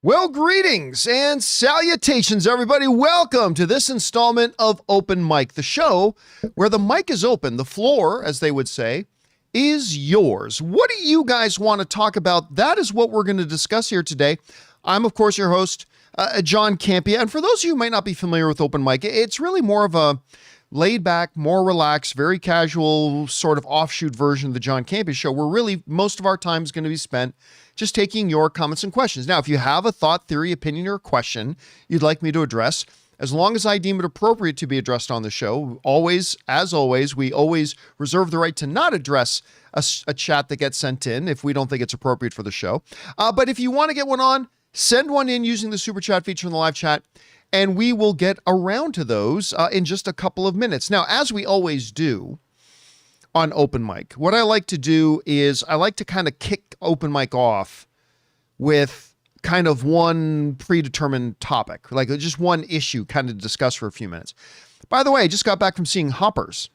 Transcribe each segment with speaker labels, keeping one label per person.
Speaker 1: Well, greetings and salutations, everybody. Welcome to this installment of Open Mic, the show where the mic is open, the floor, as they would say, is yours. What do you guys want to talk about? That is what we're going to discuss here today. I'm, of course, your host, John Campea. And for those of you who might not be familiar with Open Mic, it's really more of a laid back, more relaxed, very casual sort of offshoot version of the John Campea show, where really most of our time is going to be spent just taking your comments and questions. Now, if you have a thought, theory, opinion, or question you'd like me to address, as long as I deem it appropriate to be addressed on the show, always, as always, we always reserve the right to not address a chat that gets sent in if we don't think it's appropriate for the show. But if you want to get one on, send one in using the super chat feature in the live chat, and we will get around to those in just a couple of minutes. Now, as we always do on Open Mic, what I like to do is I like to kind of kick Open Mic off with kind of one predetermined topic, like just one issue kind of to discuss for a few minutes. By the way, I just got back from seeing Hoppers.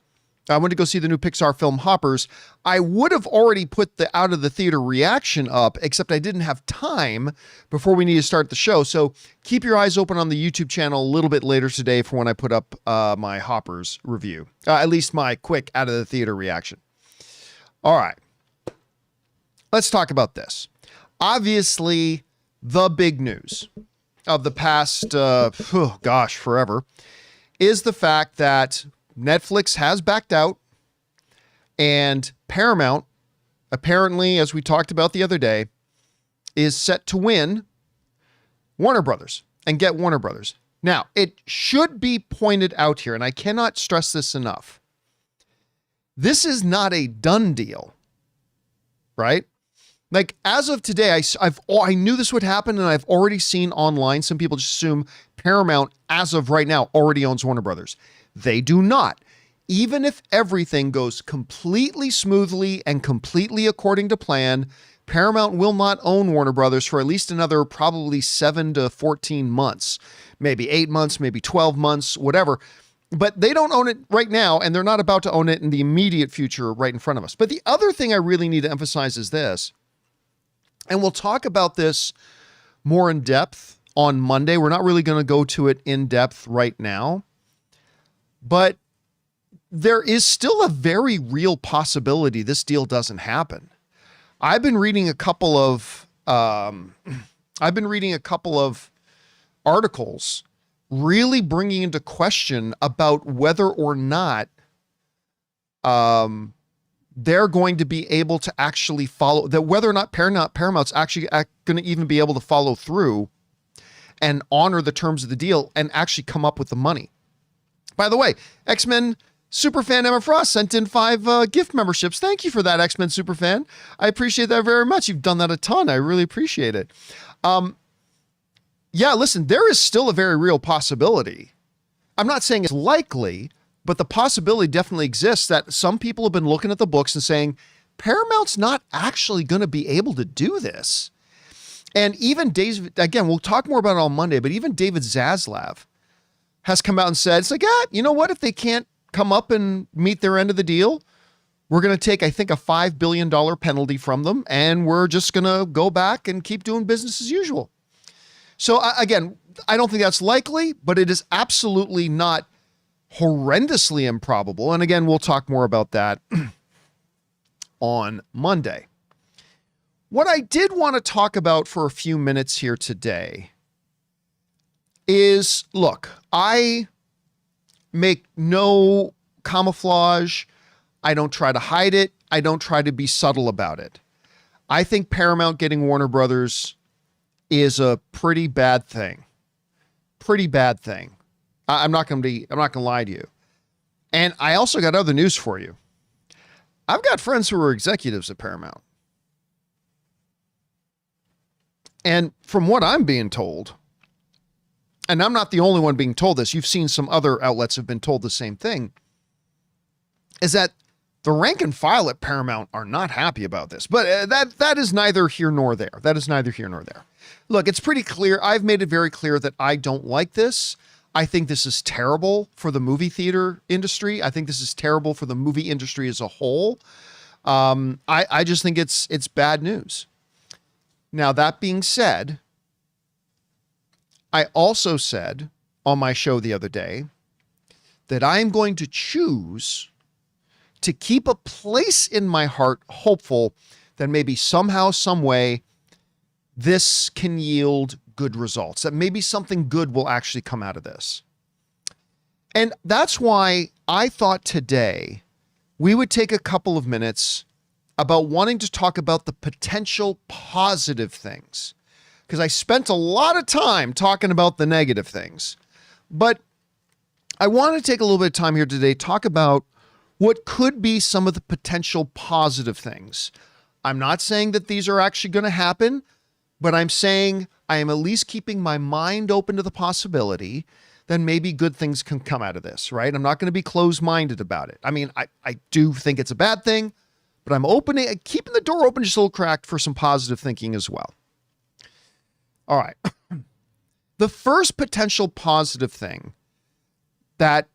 Speaker 1: I went to go see the new Pixar film Hoppers. I would have already put the out of the theater reaction up, except I didn't have time before we need to start the show. So keep your eyes open on the YouTube channel a little bit later today for when I put up my Hoppers review, at least my quick out of the theater reaction. All right, let's talk about this. Obviously, the big news of the past, forever, is the fact that Netflix has backed out, and Paramount, apparently, as we talked about the other day, is set to win Warner Brothers and get Warner Brothers. Now, it should be pointed out here, and I cannot stress this enough. This is not a done deal, right? Like, as of today, I knew this would happen, and I've already seen online some people just assume Paramount, as of right now, already owns Warner Brothers. They do not. Even if everything goes completely smoothly and completely according to plan, Paramount will not own Warner Brothers for at least another probably 7 to 14 months, maybe 8 months, maybe 12 months, whatever. But they don't own it right now, and they're not about to own it in the immediate future right in front of us. But the other thing I really need to emphasize is this, and we'll talk about this more in depth on Monday. We're not really going to go to it in depth right now. But there is still a very real possibility this deal doesn't happen. I've been reading a couple of articles really bringing into question about whether or not they're going to be able to actually follow, that whether or not Paramount's actually going to even be able to follow through and honor the terms of the deal and actually come up with the money. By the way, X-Men Superfan Emma Frost sent in 5 gift memberships. Thank you for that, X-Men Superfan. I appreciate that very much. You've done that a ton. I really appreciate it. Yeah, listen, there is still a very real possibility. I'm not saying it's likely, but the possibility definitely exists that some people have been looking at the books and saying, Paramount's not actually going to be able to do this. And even again, we'll talk more about it on Monday, but even David Zaslav has come out and said, it's like, you know what? If they can't come up and meet their end of the deal, we're going to take, I think, a $5 billion penalty from them, and we're just going to go back and keep doing business as usual. So again, I don't think that's likely, but it is absolutely not horrendously improbable. And again, we'll talk more about that on Monday. What I did want to talk about for a few minutes here today is, look, I make no camouflage. I don't try to hide it. I don't try to be subtle about it. I think Paramount getting Warner Brothers is a pretty bad thing. Pretty bad thing. I'm not going to lie to you. And I also got other news for you. I've got friends who are executives at Paramount. And from what I'm being told, and I'm not the only one being told this, you've seen some other outlets have been told the same thing, is that the rank and file at Paramount are not happy about this. But that is neither here nor there. That is neither here nor there. Look, it's pretty clear. I've made it very clear that I don't like this. I think this is terrible for the movie theater industry. I think this is terrible for the movie industry as a whole. I just think it's bad news. Now, that being said, I also said on my show the other day that I am going to choose to keep a place in my heart hopeful that maybe somehow, some way, this can yield good results, that maybe something good will actually come out of this. And that's why I thought today we would take a couple of minutes about wanting to talk about the potential positive things, because I spent a lot of time talking about the negative things. But I want to take a little bit of time here today, talk about what could be some of the potential positive things. I'm not saying that these are actually going to happen, but I'm saying I am at least keeping my mind open to the possibility that maybe good things can come out of this, right? I'm not going to be closed-minded about it. I mean, I do think it's a bad thing, but I'm keeping the door open just a little cracked for some positive thinking as well. All right. The first potential positive thing that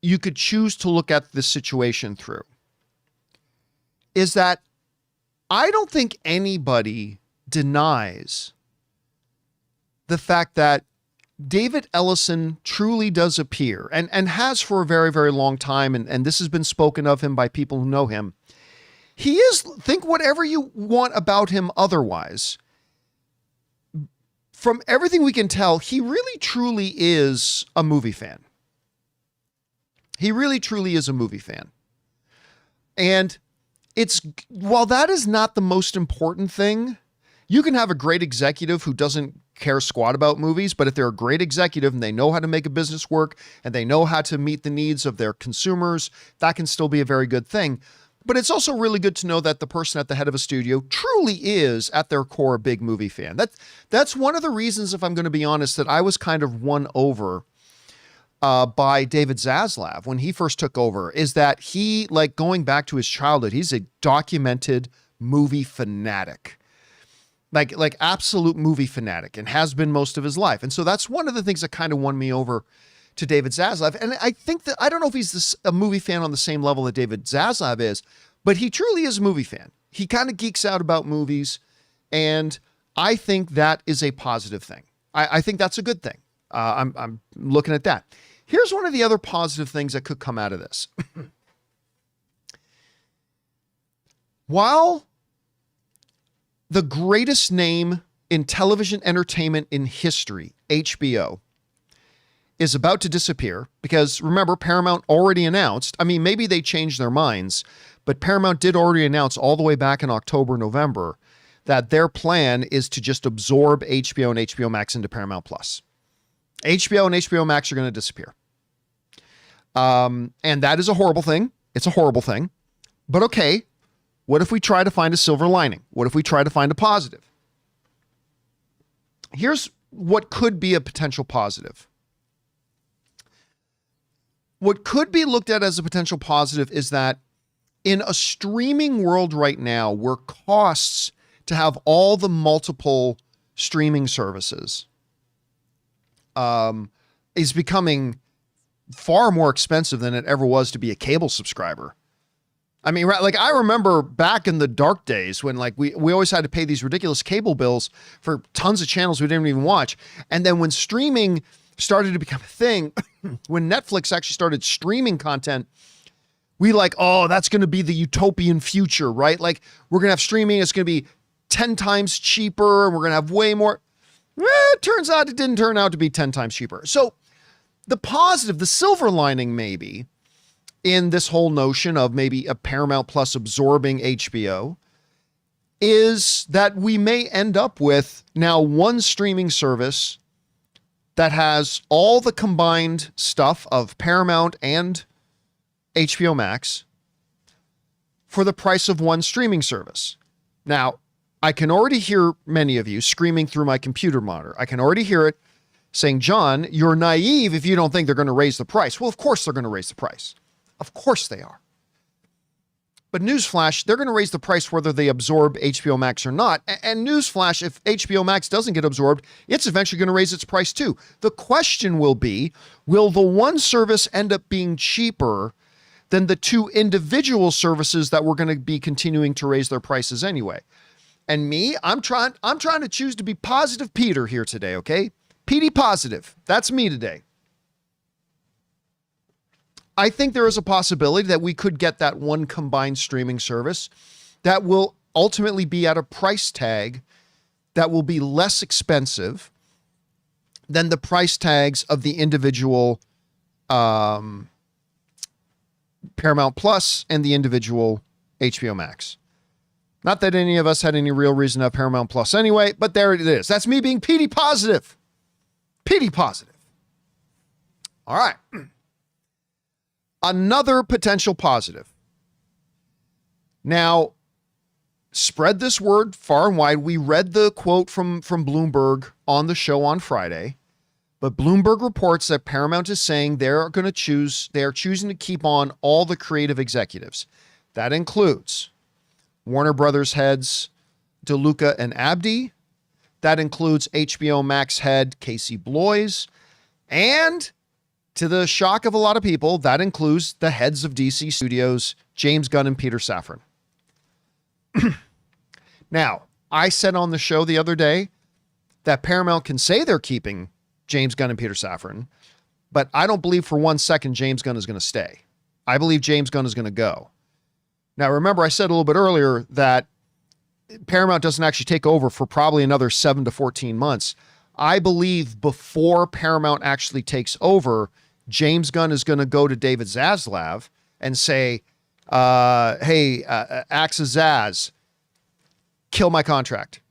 Speaker 1: you could choose to look at this situation through is that I don't think anybody denies the fact that David Ellison truly does appear and has for a very, very long time. And this has been spoken of him by people who know him. He is, think whatever you want about him otherwise. From everything we can tell, he really truly is a movie fan. He really truly is a movie fan. And while that is not the most important thing, you can have a great executive who doesn't care squat about movies, but if they're a great executive and they know how to make a business work and they know how to meet the needs of their consumers, that can still be a very good thing. But it's also really good to know that the person at the head of a studio truly is, at their core, a big movie fan. That's one of the reasons, if I'm going to be honest, that I was kind of won over by David Zaslav when he first took over, is that he, like going back to his childhood, he's a documented movie fanatic. Like absolute movie fanatic, and has been most of his life. And so that's one of the things that kind of won me over to David Zaslav. And I think that, I don't know if he's a movie fan on the same level that David Zaslav is, but he truly is a movie fan. He kind of geeks out about movies. And I think that is a positive thing. I think that's a good thing. I'm looking at that. Here's one of the other positive things that could come out of this. While the greatest name in television entertainment in history, HBO, is about to disappear, because remember, Paramount already announced, I mean, maybe they changed their minds, but Paramount did already announce all the way back in October, November, that their plan is to just absorb HBO and HBO Max into Paramount Plus. HBO and HBO Max are going to disappear. And that is a horrible thing. It's a horrible thing. But okay, what if we try to find a silver lining? What if we try to find a positive? Here's what could be a potential positive. What could be looked at as a potential positive is that in a streaming world right now, where costs to have all the multiple streaming services is becoming far more expensive than it ever was to be a cable subscriber. I mean, right, like I remember back in the dark days when like we always had to pay these ridiculous cable bills for tons of channels we didn't even watch. And then when streaming started to become a thing, when Netflix actually started streaming content, we like, oh, that's going to be the utopian future, right? Like we're going to have streaming. It's going to be 10 times cheaper and we're going to have way more. It turns out it didn't turn out to be 10 times cheaper. So the positive, the silver lining maybe in this whole notion of maybe a Paramount Plus absorbing HBO is that we may end up with now one streaming service that has all the combined stuff of Paramount and HBO Max for the price of one streaming service. Now, I can already hear many of you screaming through my computer monitor. I can already hear it saying, John, you're naive if you don't think they're going to raise the price. Well, of course they're going to raise the price. Of course they are. But newsflash, they're going to raise the price whether they absorb HBO Max or not. And newsflash, if HBO Max doesn't get absorbed, it's eventually going to raise its price too. The question will be, will the one service end up being cheaper than the two individual services that we're going to be continuing to raise their prices anyway? And me, I'm trying to choose to be positive Peter here today, okay? PD positive. That's me today. I think there is a possibility that we could get that one combined streaming service that will ultimately be at a price tag that will be less expensive than the price tags of the individual Paramount Plus and the individual HBO Max. Not that any of us had any real reason to have Paramount Plus anyway, but there it is. That's me being PD positive. PD positive. All right. Another potential positive. Now, spread this word far and wide. We read the quote from Bloomberg on the show on Friday, but Bloomberg reports that Paramount is saying they are choosing to keep on all the creative executives. That includes Warner Brothers heads DeLuca and Abdi. That includes HBO Max head Casey Bloys, and to the shock of a lot of people, that includes the heads of DC Studios, James Gunn and Peter Safran. Now, I said on the show the other day that Paramount can say they're keeping James Gunn and Peter Safran, but I don't believe for 1 second James Gunn is going to stay. I believe James Gunn is going to go. Now, remember, I said a little bit earlier that Paramount doesn't actually take over for probably another 7 to 14 months. I believe before Paramount actually takes over, James Gunn is going to go to David Zaslav and say, hey, Axe Zaz, kill my contract.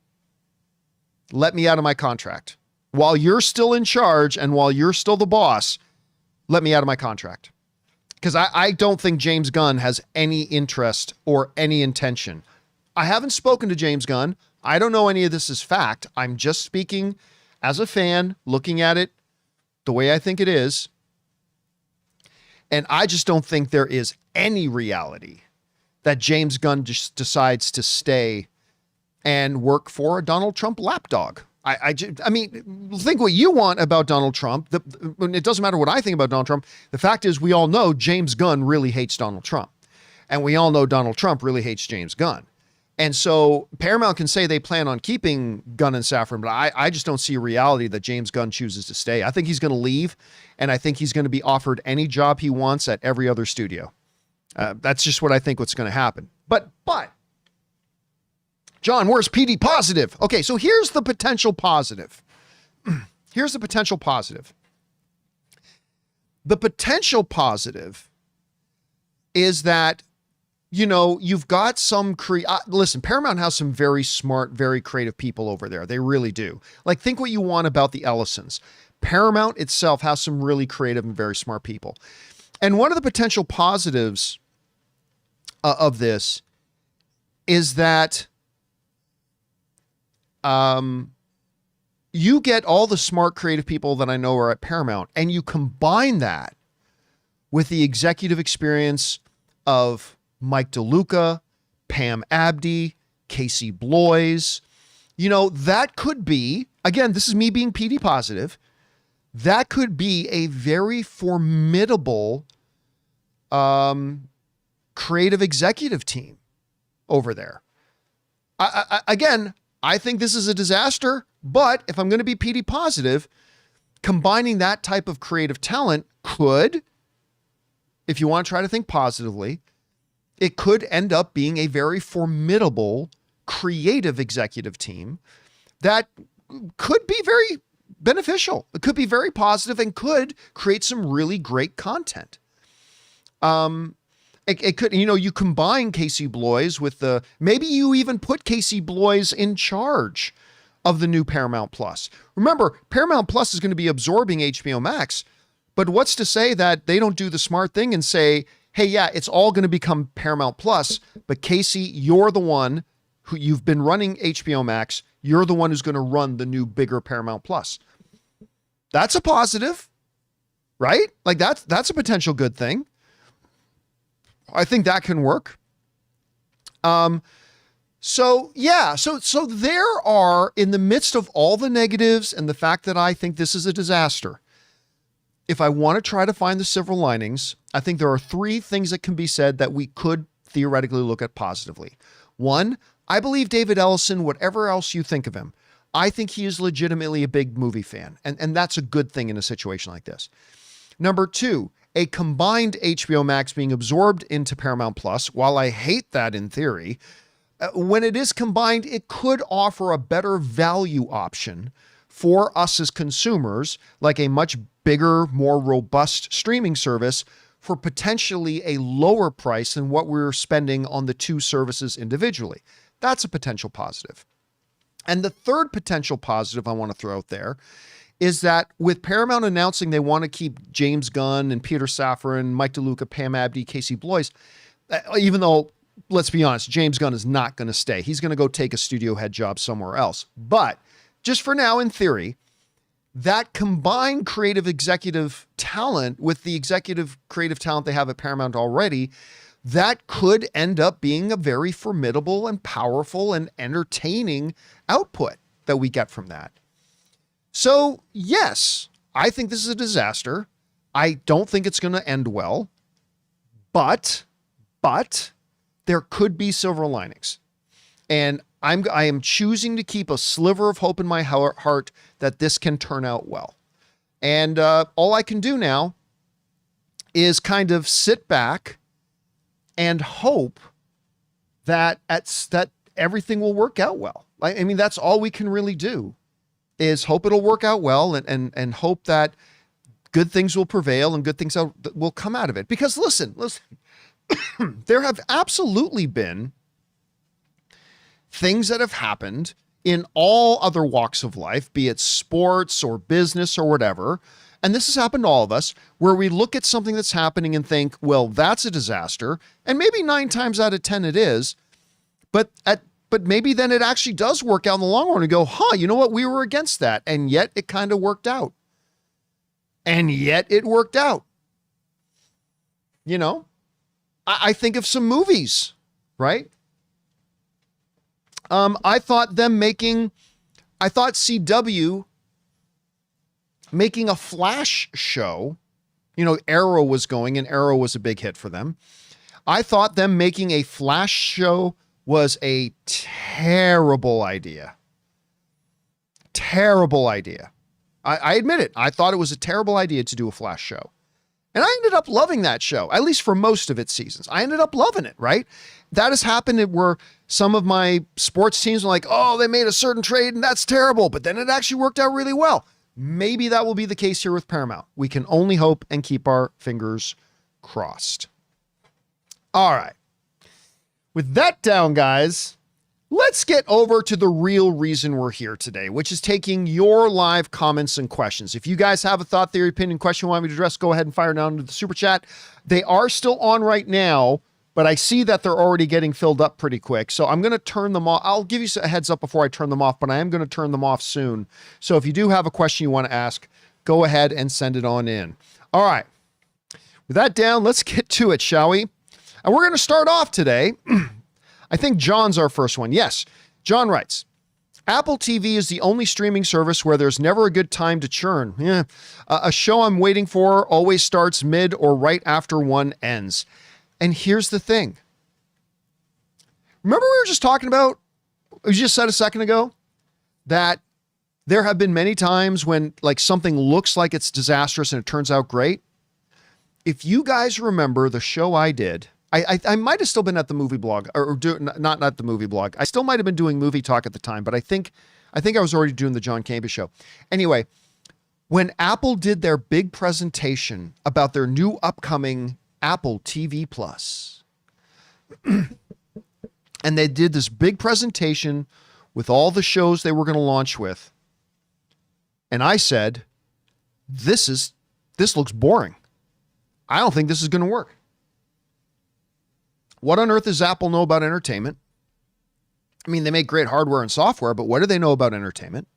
Speaker 1: Let me out of my contract. While you're still in charge and while you're still the boss, let me out of my contract. Because I don't think James Gunn has any interest or any intention. I haven't spoken to James Gunn. I don't know any of this is fact. I'm just speaking as a fan, looking at it the way I think it is. And I just don't think there is any reality that James Gunn just decides to stay and work for a Donald Trump lapdog. I mean, think what you want about Donald Trump. It doesn't matter what I think about Donald Trump. The fact is, we all know James Gunn really hates Donald Trump. And we all know Donald Trump really hates James Gunn. And so Paramount can say they plan on keeping Gunn and Safran, but I just don't see a reality that James Gunn chooses to stay. I think he's going to leave, and I think he's going to be offered any job he wants at every other studio. That's just what I think what's going to happen. But John, where's PD positive? Okay, so here's the potential positive. Here's the potential positive. The potential positive is that, you know, you've got some listen, Paramount has some very smart, very creative people over there. They really do. Like, think what you want about the Ellisons. Paramount itself has some really creative and very smart people. And one of the potential positives of this is that you get all the smart, creative people that I know are at Paramount, and you combine that with the executive experience of Mike DeLuca, Pam Abdi, Casey Bloys. You know, that could be, again, this is me being PD positive, that could be a very formidable creative executive team over there. Again, I think this is a disaster, but if I'm going to be PD positive, combining that type of creative talent could, if you want to try to think positively, it could end up being a very formidable creative executive team that could be very beneficial. It could be very positive and could create some really great content. It could, you know, you combine Casey Bloys with maybe you even put Casey Bloys in charge of the new Paramount Plus. Remember, Paramount Plus is going to be absorbing HBO Max, but what's to say that they don't do the smart thing and say, hey, yeah, it's all going to become Paramount Plus, but Casey, you're the one who you've been running HBO Max. You're the one who's going to run the new, bigger Paramount Plus. That's a positive, right? Like that's a potential good thing. I think that can work. So there are, in the midst of all the negatives and the fact that I think this is a disaster, if I want to try to find the silver linings, I think there are 3 things that can be said that we could theoretically look at positively. 1, I believe David Ellison, whatever else you think of him, I think he is legitimately a big movie fan. And that's a good thing in a situation like this. Number two, a combined HBO Max being absorbed into Paramount Plus. While I hate that in theory, when it is combined, it could offer a better value option for us as consumers, like a much bigger, more robust streaming service for potentially a lower price than what we're spending on the two services individually. That's a potential positive. And the third potential positive I want to throw out there is that with Paramount announcing they want to keep James Gunn and Peter Safran, Mike DeLuca, Pam Abdy, Casey Bloys, even though, let's be honest, James Gunn is not going to stay. He's going to go take a studio head job somewhere else. But just for now, in theory, that combined creative executive talent with the executive creative talent they have at Paramount already, that could end up being a very formidable and powerful and entertaining output that we get from that. So yes, I think this is a disaster. I don't think it's going to end well, but there could be silver linings. And I am choosing to keep a sliver of hope in my heart that this can turn out well. And all I can do now is kind of sit back and hope that everything will work out well. I mean, that's all we can really do, is hope it'll work out well and hope that good things will prevail and good things will come out of it. Because listen, there have absolutely been things that have happened in all other walks of life, be it sports or business or whatever. And this has happened to all of us, where we look at something that's happening and think, well, that's a disaster. And maybe 9 times out of 10 it is, but maybe then it actually does work out in the long run and go, you know what? We were against that. And yet it kind of worked out. And yet it worked out. You know, I think of some movies, right? I thought CW making a Flash show, you know, Arrow was going and Arrow was a big hit for them. I thought them making a Flash show was a terrible idea. Terrible idea. I admit it. I thought it was a terrible idea to do a Flash show. And I ended up loving that show, at least for most of its seasons. I ended up loving it, right? That has happened where some of my sports teams are like, oh, they made a certain trade and that's terrible, but then it actually worked out really well. Maybe that will be the case here with Paramount. We can only hope and keep our fingers crossed. All right. With that down, guys, let's get over to the real reason we're here today, which is taking your live comments and questions. If you guys have a thought, theory, opinion, question you want me to address, go ahead and fire down to the super chat. They are still on right now, but I see that they're already getting filled up pretty quick. So I'm going to turn them off. I'll give you a heads up before I turn them off, but I am going to turn them off soon. So if you do have a question you want to ask, go ahead and send it on in. All right. With that down, let's get to it, shall we? And we're going to start off today. I think John's our first one. Yes. John writes, Apple TV is the only streaming service where there's never a good time to churn. Yeah. A show I'm waiting for always starts mid or right after one ends. And here's the thing. Remember we were just talking about, we just said a second ago, that there have been many times when like something looks like it's disastrous and it turns out great. If you guys remember the show I did, I might have still been at the movie blog not the movie blog. I still might've been doing movie talk at the time, but I think I was already doing the John Campea show. Anyway, when Apple did their big presentation about their new upcoming Apple TV Plus, and they did this big presentation with all the shows they were going to launch with. And I said, this looks boring. I don't think this is going to work. What on earth does Apple know about entertainment? I mean, they make great hardware and software, but what do they know about entertainment?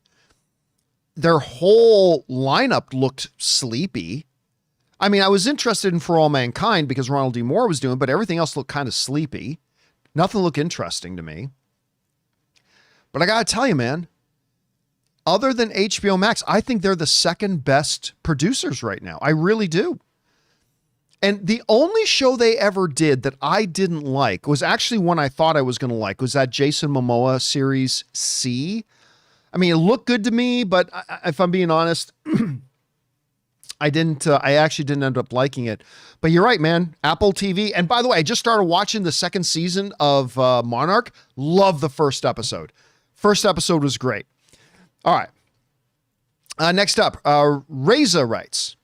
Speaker 1: Their whole lineup looked sleepy. I mean, I was interested in For All Mankind because Ronald D. Moore was doing, but everything else looked kind of sleepy. Nothing looked interesting to me. But I got to tell you, man, other than HBO Max, I think they're the second best producers right now. I really do. And the only show they ever did that I didn't like was actually one I thought I was going to like, was that Jason Momoa series C. I mean, it looked good to me, but if I'm being honest, I actually didn't end up liking it. But you're right, man. Apple TV. And by the way, I just started watching the second season of Monarch. Love the first episode. First episode was great. All right. Next up, Reza writes,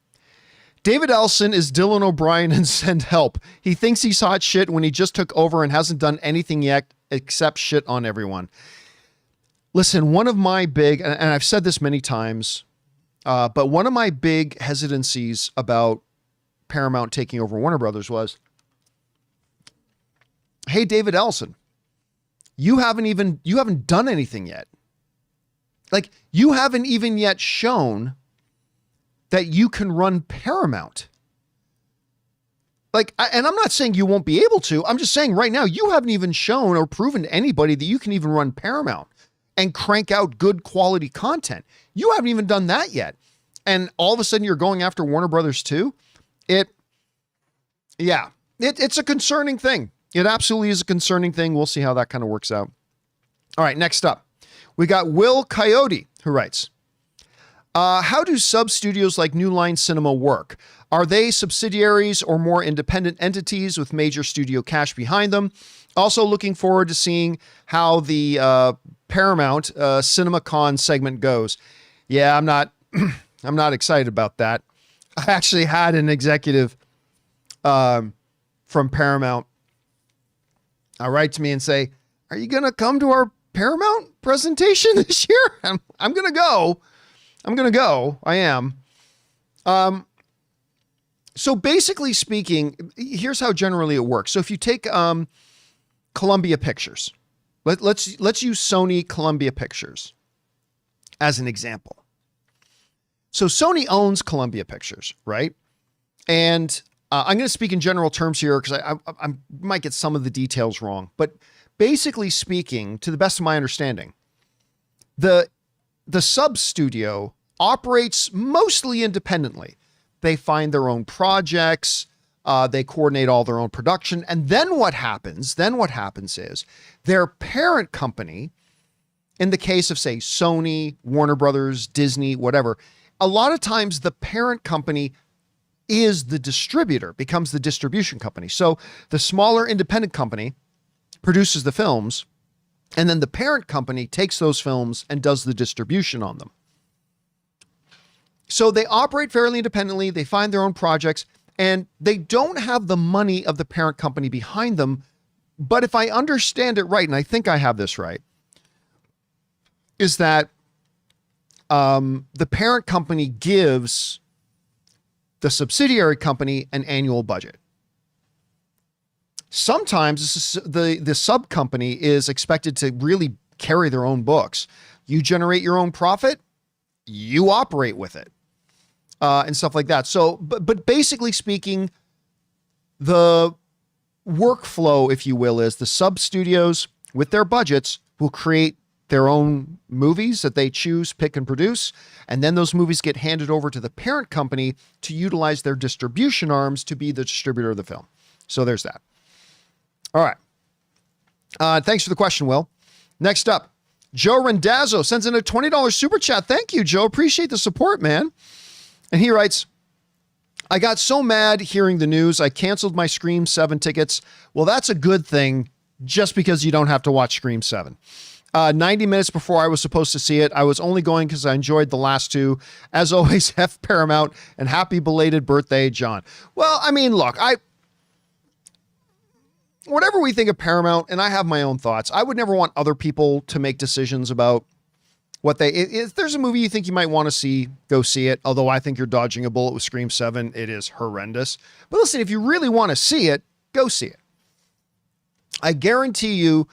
Speaker 1: David Ellison is Dylan O'Brien and Send Help. He thinks he's hot shit when he just took over and hasn't done anything yet except shit on everyone. Listen, one of my big, and I've said this many times, but one of my big hesitancies about Paramount taking over Warner Brothers was, hey, David Ellison, you haven't done anything yet. Like, you haven't even yet shown that you can run Paramount. Like, and I'm not saying you won't be able to. I'm just saying right now, you haven't even shown or proven to anybody that you can even run Paramount and crank out good quality content. You haven't even done that yet. And all of a sudden you're going after Warner Brothers too. It's a concerning thing. It absolutely is a concerning thing. We'll see how that kind of works out. All right, next up, we got Will Coyote, who writes, how do sub-studios like New Line Cinema work? Are they subsidiaries or more independent entities with major studio cash behind them? Also looking forward to seeing how the Paramount CinemaCon segment goes. Yeah, I'm not excited about that. I actually had an executive from Paramount write to me and say, are you going to come to our Paramount presentation this year? I'm going to go. I am. So basically speaking, here's how generally it works. So if you take Columbia Pictures, let's use Sony Columbia Pictures as an example. So Sony owns Columbia Pictures, right? And I'm going to speak in general terms here because I might get some of the details wrong. But basically speaking, to the best of my understanding, the sub studio operates mostly independently. They find their own projects. They coordinate all their own production. And then what happens is their parent company, in the case of, say, Sony, Warner Brothers, Disney, whatever, a lot of times the parent company is the distributor, becomes the distribution company. So the smaller independent company produces the films, and then the parent company takes those films and does the distribution on them. So they operate fairly independently. They find their own projects, and they don't have the money of the parent company behind them. But if I understand it right, and I think I have this right, is that the parent company gives the subsidiary company an annual budget. Sometimes the sub company is expected to really carry their own books. You generate your own profit, you operate with it, and stuff like that. So, but basically speaking, the workflow, if you will, is the sub studios with their budgets will create their own movies that they choose, pick, and produce. And then those movies get handed over to the parent company to utilize their distribution arms to be the distributor of the film. So there's that. All right. Thanks for the question, Will. Next up, Joe Rendazzo sends in a $20 super chat. Thank you, Joe. Appreciate the support, man. And he writes, I got so mad hearing the news, I canceled my Scream 7 tickets. Well, that's a good thing, just because you don't have to watch Scream 7. 90 minutes before I was supposed to see it. I was only going because I enjoyed the last two. As always, F Paramount, and happy belated birthday, John. Well, I mean, look, whatever we think of Paramount, and I have my own thoughts, I would never want other people to make decisions about what if there's a movie you think you might want to see, go see it. Although I think you're dodging a bullet with Scream 7. It is horrendous. But listen, if you really want to see it, go see it. I guarantee you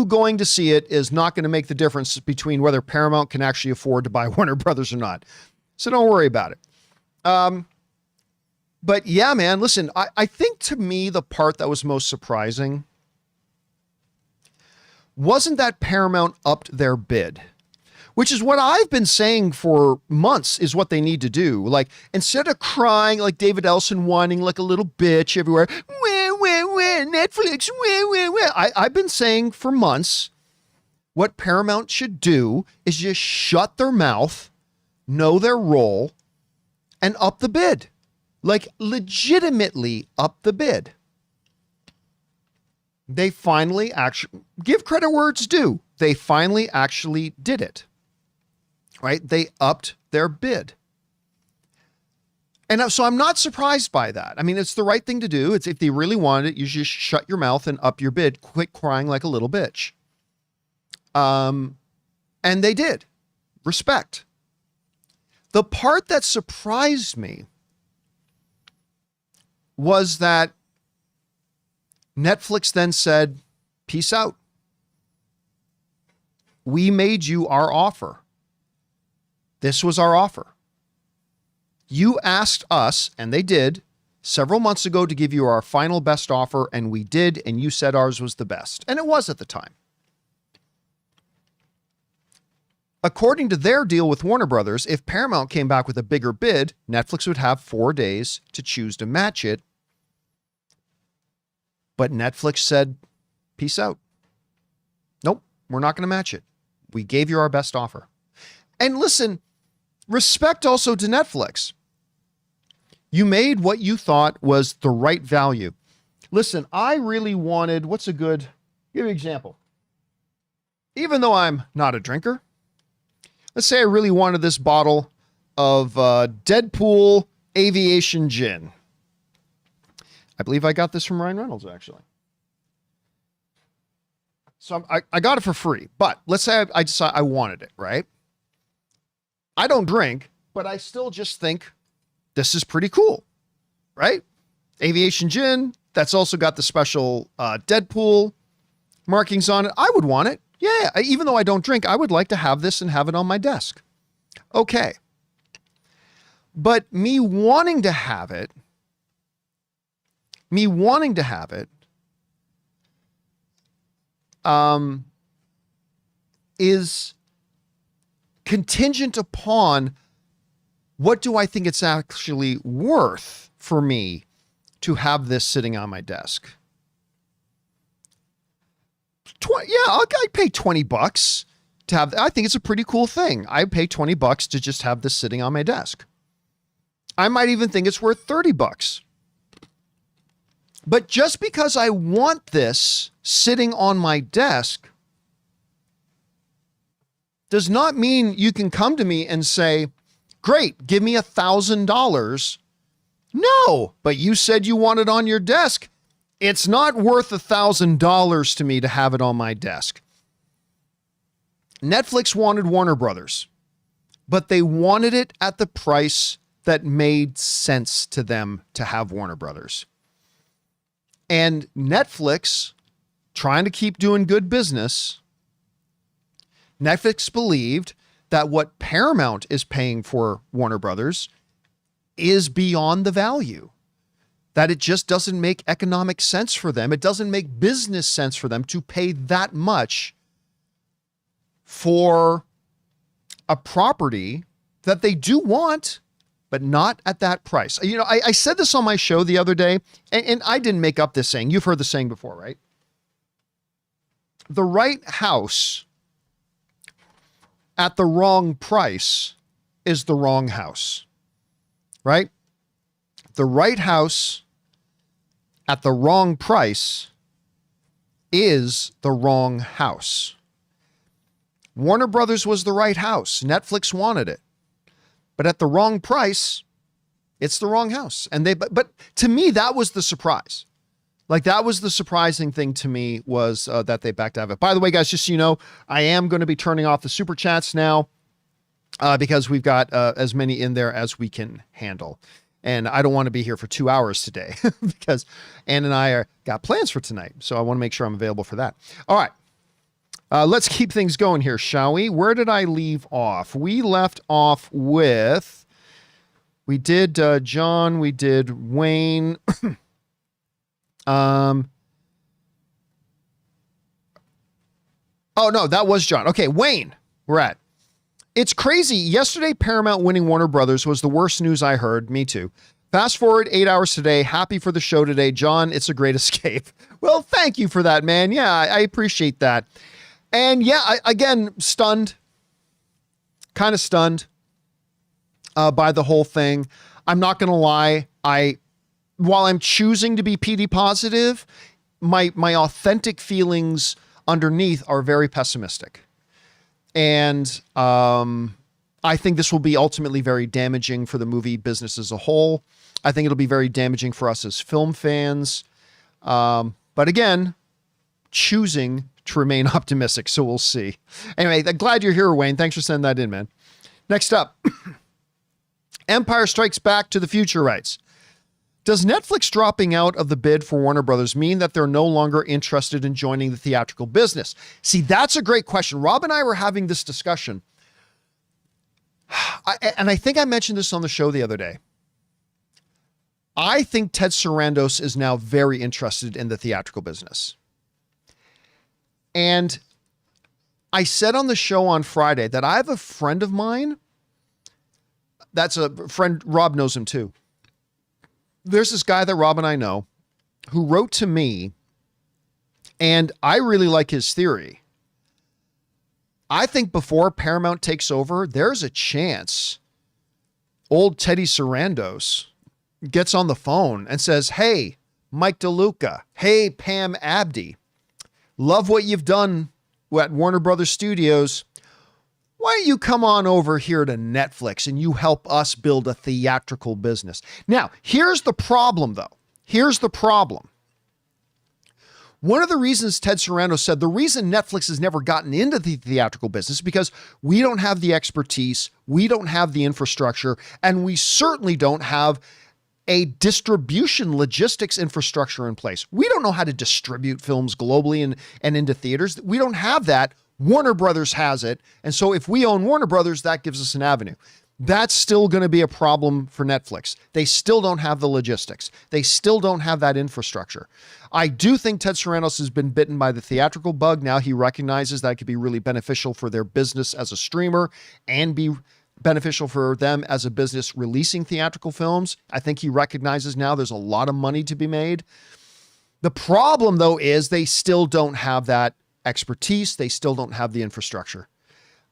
Speaker 1: going to see it is not going to make the difference between whether Paramount can actually afford to buy Warner Brothers or not. So don't worry about it. But yeah, man, listen, I think to me, the part that was most surprising wasn't that Paramount upped their bid, which is what I've been saying for months is what they need to do. Like, instead of crying like David Ellison, whining like a little bitch everywhere, where, Netflix, where. I've been saying for months, what Paramount should do is just shut their mouth, know their role, and up the bid. Like, legitimately up the bid. They finally actually, give credit where it's due, they finally actually did it. Right? They upped their bid. And so I'm not surprised by that. I mean, it's the right thing to do. It's if they really wanted it, you just shut your mouth and up your bid. Quit crying like a little bitch. And they did. Respect. The part that surprised me was that Netflix then said, peace out. We made you our offer. This was our offer. You asked us, and they did, several months ago to give you our final best offer, and we did, and you said ours was the best. And it was at the time. According to their deal with Warner Brothers, if Paramount came back with a bigger bid, Netflix would have 4 days to choose to match it. But Netflix said, peace out. Nope, we're not going to match it. We gave you our best offer. And listen, respect also to Netflix. You made what you thought was the right value. Listen, I really wanted, give you an example. Even though I'm not a drinker, let's say I really wanted this bottle of Deadpool Aviation Gin. I believe I got this from Ryan Reynolds, actually. So I got it for free, but let's say I decide I wanted it, right? I don't drink, but I still just think this is pretty cool, right? Aviation Gin, that's also got the special Deadpool markings on it. I would want it. Yeah, even though I don't drink, I would like to have this and have it on my desk. Okay. But me wanting to have it is contingent upon what do I think it's actually worth for me to have this sitting on my desk. I'd pay $20 to have. I think it's a pretty cool thing. I'd pay $20 to just have this sitting on my desk. I might even think it's worth $30. But just because I want this sitting on my desk does not mean you can come to me and say, great, give me $1,000. No, but you said you want it on your desk. It's not worth $1,000 to me to have it on my desk. Netflix wanted Warner Brothers, but they wanted it at the price that made sense to them to have Warner Brothers. And Netflix, trying to keep doing good business, Netflix believed that what Paramount is paying for Warner Brothers is beyond the value. That it just doesn't make economic sense for them. It doesn't make business sense for them to pay that much for a property that they do want, but not at that price. You know, I said this on my show the other day, and I didn't make up this saying. You've heard the saying before, right? The right house at the wrong price is the wrong house, right? The right house at the wrong price is the wrong house. Warner Brothers was the right house. Netflix wanted it. But at the wrong price, it's the wrong house. And but to me, that was the surprise. Like, that was the surprising thing to me, was that they backed out of it. By the way, guys, just so you know, I am going to be turning off the super chats now because we've got as many in there as we can handle. And I don't want to be here for 2 hours today because Ann and I got plans for tonight. So I want to make sure I'm available for that. All right. Let's keep things going here, shall we? Where did I leave off? We left off with, we did John, we did Wayne. Oh no, that was John. Okay, Wayne, we're at. It's crazy. Yesterday, Paramount winning Warner Brothers was the worst news I heard. Me too. Fast forward 8 hours today. Happy for the show today. John, it's a great escape. Well, thank you for that, man. Yeah, I appreciate that. And yeah, again, stunned, kind of stunned by the whole thing. I'm not going to lie. While I'm choosing to be PD positive, my authentic feelings underneath are very pessimistic. And I think this will be ultimately very damaging for the movie business as a whole. I think it'll be very damaging for us as film fans. But again, choosing to remain optimistic. So we'll see. Anyway, I'm glad you're here, Wayne. Thanks for sending that in, man. Next up, Empire Strikes Back to the Future writes, does Netflix dropping out of the bid for Warner Brothers mean that they're no longer interested in joining the theatrical business? See, that's a great question. Rob and I were having this discussion. And I think I mentioned this on the show the other day. I think Ted Sarandos is now very interested in the theatrical business. And I said on the show on Friday that I have a friend of mine. That's a friend, Rob knows him too. There's this guy that Rob and I know who wrote to me, and I really like his theory. I think before Paramount takes over, there's a chance old Teddy Sarandos gets on the phone and says, hey, Mike DeLuca, hey, Pam Abdi, love what you've done at Warner Brothers Studios. Why don't you come on over here to Netflix and you help us build a theatrical business? Now, here's the problem, though. Here's the problem. One of the reasons Ted Sarandos said the reason Netflix has never gotten into the theatrical business is because we don't have the expertise, we don't have the infrastructure, and we certainly don't have a distribution logistics infrastructure in place. We don't know how to distribute films globally and into theaters. We don't have that. Warner Brothers has it. And so if we own Warner Brothers, that gives us an avenue. That's still going to be a problem for Netflix. They still don't have the logistics. They still don't have that infrastructure. I do think Ted Sarandos has been bitten by the theatrical bug. Now he recognizes that it could be really beneficial for their business as a streamer and be beneficial for them as a business releasing theatrical films. I think he recognizes now there's a lot of money to be made. The problem, though, is they still don't have that expertise. They still don't have the infrastructure.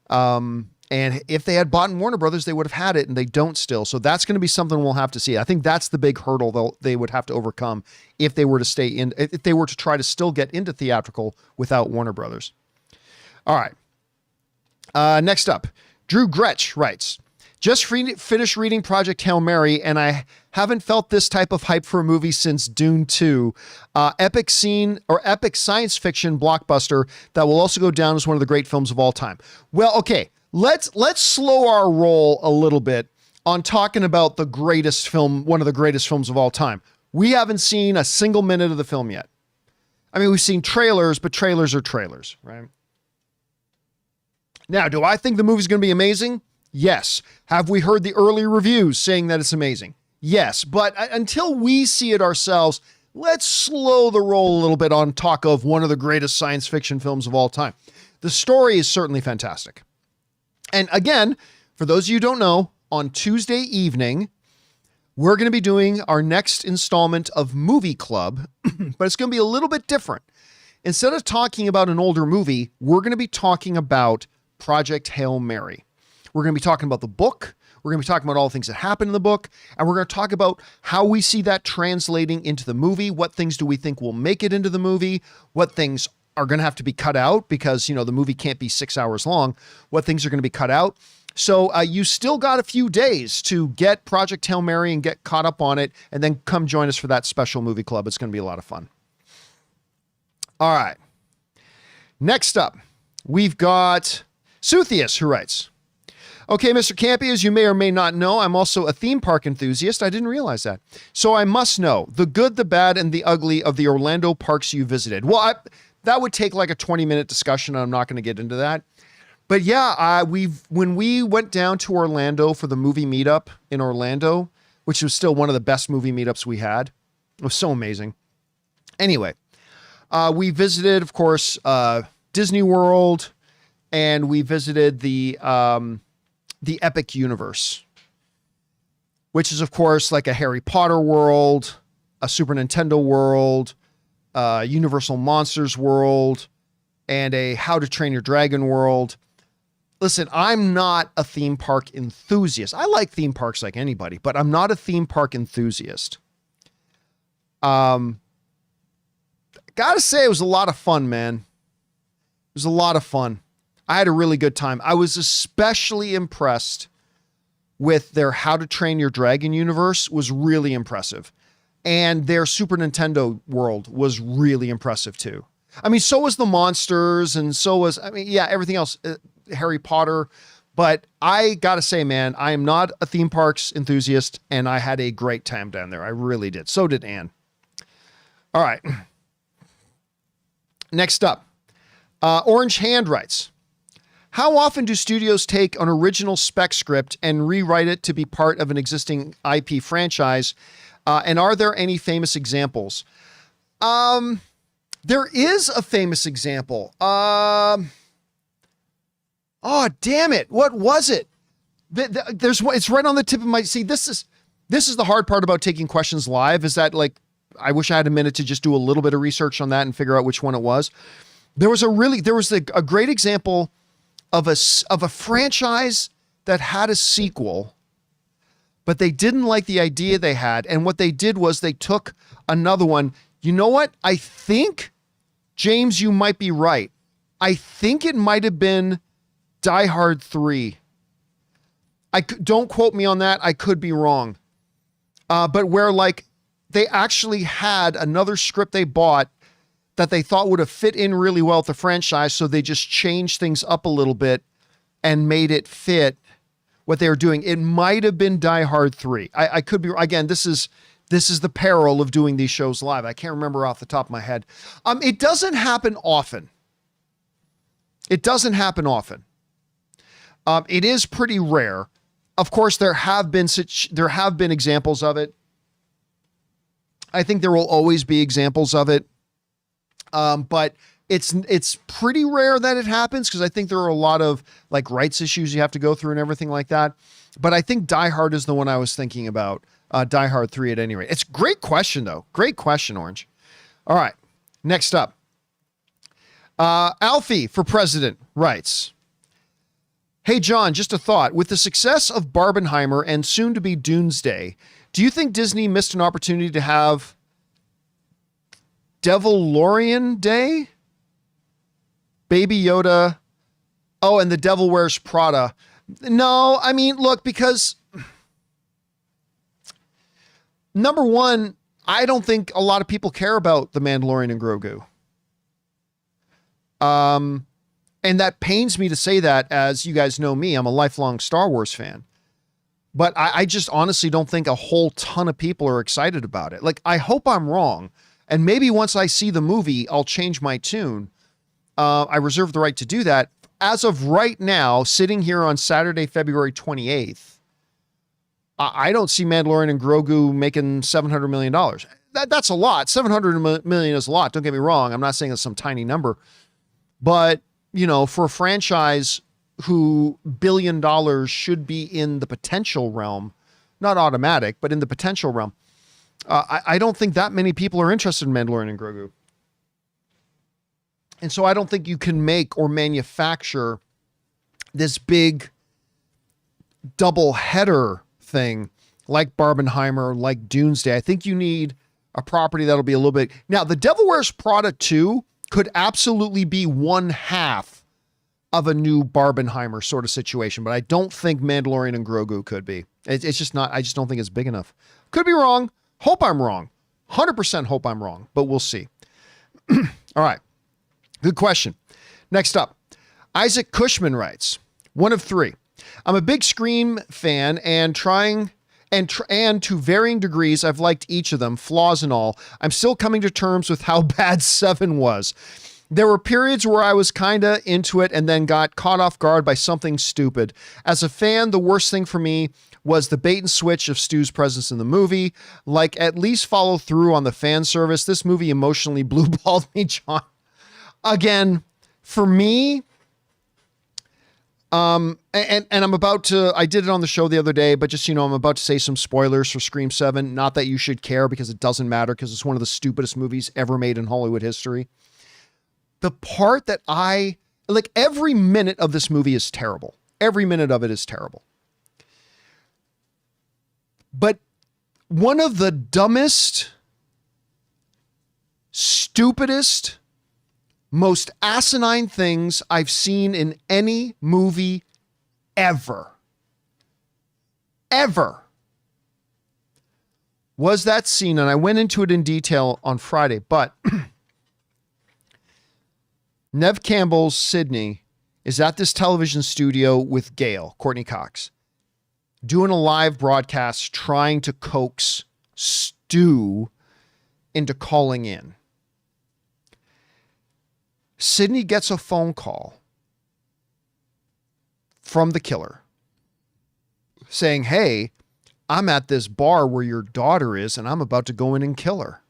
Speaker 1: And if they had bought in Warner Brothers, they would have had it, and they don't still. So that's going to be something we'll have to see. I think that's the big hurdle they would have to overcome if they were to stay in, if they were to try to still get into theatrical without Warner Brothers. All right. Next up, Drew Gretsch writes, just finished reading Project Hail Mary, and I haven't felt this type of hype for a movie since Dune 2. Epic science fiction blockbuster that will also go down as one of the great films of all time. Well, okay, let's slow our roll a little bit on talking about the greatest film, one of the greatest films of all time. We haven't seen a single minute of the film yet. I mean, we've seen trailers, but trailers are trailers, right? Now, do I think the movie's going to be amazing? Yes. Have we heard the early reviews saying that it's amazing? Yes. But until we see it ourselves, let's slow the roll a little bit on talk of one of the greatest science fiction films of all time. The story is certainly fantastic. And again, for those of you who don't know, on Tuesday evening, we're going to be doing our next installment of Movie Club, but it's going to be a little bit different. Instead of talking about an older movie, we're going to be talking about Project Hail Mary. We're going to be talking about the book. We're going to be talking about all the things that happen in the book. And we're going to talk about how we see that translating into the movie. What things do we think will make it into the movie? What things are going to have to be cut out because, you know, the movie can't be 6 hours long. What things are going to be cut out? So you still got a few days to get Project Hail Mary and get caught up on it, and then come join us for that special movie club. It's going to be a lot of fun. All right. Next up, we've got Suthius, who writes, okay, Mr. Campea, as you may or may not know, I'm also a theme park enthusiast. I didn't realize that. So I must know the good, the bad, and the ugly of the Orlando parks you visited. Well, that would take like a 20-minute discussion. I'm not going to get into that. But yeah, when we went down to Orlando for the movie meetup in Orlando, which was still one of the best movie meetups we had, it was so amazing. Anyway, we visited, of course, Disney World, and we visited the Epic Universe, which is, of course, like a Harry Potter world, a Super Nintendo world, Universal Monsters world, and a How to Train Your Dragon world. Listen, I'm not a theme park enthusiast. I like theme parks like anybody, but I'm not a theme park enthusiast. Gotta say, it was a lot of fun, man. It was a lot of fun. I had a really good time. I was especially impressed with their How to Train Your Dragon universe. Was really impressive. And their Super Nintendo world was really impressive too. I mean, so was the monsters, and so was, everything else, Harry Potter. But I gotta say, man, I am not a theme parks enthusiast, and I had a great time down there. I really did. So did Anne. All right. Next up, Orange Hand writes, how often do studios take an original spec script and rewrite it to be part of an existing IP franchise? And are there any famous examples? There is a famous example. Oh, damn it. What was it? It's right on the tip of my, see, this is the hard part about taking questions live, is that, like, I wish I had a minute to just do a little bit of research on that and figure out which one it was. There was a great example of a franchise that had a sequel, but they didn't like the idea they had. And what they did was they took another one. You know what? I think, James, you might be right. I think it might have been Die Hard 3. Don't quote me on that. I could be wrong. But where, like, they actually had another script they bought that they thought would have fit in really well with the franchise. So they just changed things up a little bit and made it fit what they were doing. It might have been Die Hard 3. I could be, again, this is the peril of doing these shows live. I can't remember off the top of my head. It doesn't happen often. It doesn't happen often. It is pretty rare. Of course, there have been examples of it. I think there will always be examples of it. But it's pretty rare that it happens, because I think there are a lot of, like, rights issues you have to go through and everything like that. But I think Die Hard is the one I was thinking about. Die Hard 3 at any rate. It's a great question, though. Great question, Orange. All right. Next up. Alfie for President writes, hey, John, just a thought. With the success of Barbenheimer and soon to be Doomsday, do you think Disney missed an opportunity to have Devilorian Day? Baby Yoda. Oh, and the Devil Wears Prada. No, I mean, look, because number one, I don't think a lot of people care about the Mandalorian and Grogu. And that pains me to say that, as you guys know me, I'm a lifelong Star Wars fan. But I just honestly don't think a whole ton of people are excited about it. Like, I hope I'm wrong. And maybe once I see the movie, I'll change my tune. I reserve the right to do that. As of right now, sitting here on Saturday, February 28th, I don't see Mandalorian and Grogu making $700 million. That's a lot. $700 million is a lot. Don't get me wrong. I'm not saying it's some tiny number. But, you know, for a franchise who $1 billion should be in the potential realm, not automatic, but in the potential realm, I don't think that many people are interested in Mandalorian and Grogu. And so I don't think you can make or manufacture this big double header thing like Barbenheimer, like Doomsday. I think you need a property that'll be a little bit. Now, the Devil Wears Prada 2 could absolutely be one half of a new Barbenheimer sort of situation, but I don't think Mandalorian and Grogu could be. It's just not, I just don't think it's big enough. Could be wrong. Hope I'm wrong. 100% hope I'm wrong, but we'll see. All right. Good question. Next up, Isaac Cushman writes, one of three. I'm a big Scream fan and to varying degrees, I've liked each of them, flaws and all. I'm still coming to terms with how bad 7 was. There were periods where I was kinda into it and then got caught off guard by something stupid. As a fan, the worst thing for me was the bait and switch of Stu's presence in the movie. Like, at least follow through on the fan service. This movie emotionally blue-balled me, John. Again, for me, and I'm about to, I did it on the show the other day, but just, you know, I'm about to say some spoilers for Scream 7. Not that you should care, because it doesn't matter, because it's one of the stupidest movies ever made in Hollywood history. the part that like, every minute of this movie is terrible. Every minute of it is terrible. But one of the dumbest, stupidest, most asinine things I've seen in any movie ever was that scene, and I went into it in detail on Friday, but Nev Campbell's Sydney is at this television studio with Gail, Courtney Cox, doing a live broadcast trying to coax Stu into calling in. Sydney gets a phone call from the killer saying, hey, I'm at this bar where your daughter is and I'm about to go in and kill her.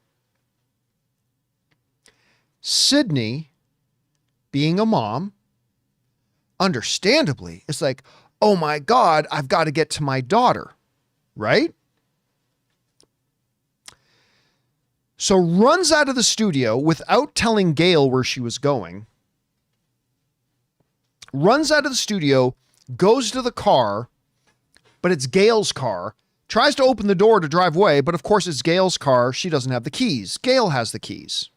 Speaker 1: Sydney, being a mom, understandably, is like, oh my God, I've got to get to my daughter, right? So runs out of the studio without telling Gail where she was going, runs out of the studio, goes to the car, but it's Gail's car, tries to open the door to drive away, but of course it's Gail's car. She doesn't have the keys. Gail has the keys.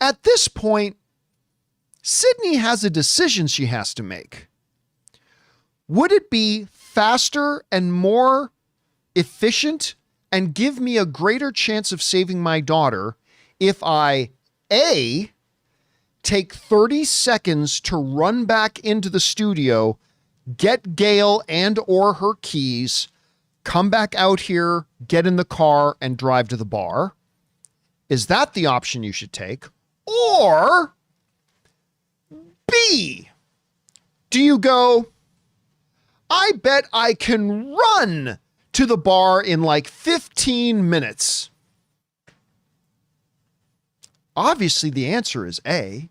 Speaker 1: At this point, Sydney has a decision she has to make. Would it be faster and more efficient and give me a greater chance of saving my daughter if I, A, take 30 seconds to run back into the studio, get Gail and or her keys, come back out here, get in the car, and drive to the bar? Is that the option you should take? Or B, do you go, I bet I can run to the bar in like 15 minutes? Obviously, the answer is A.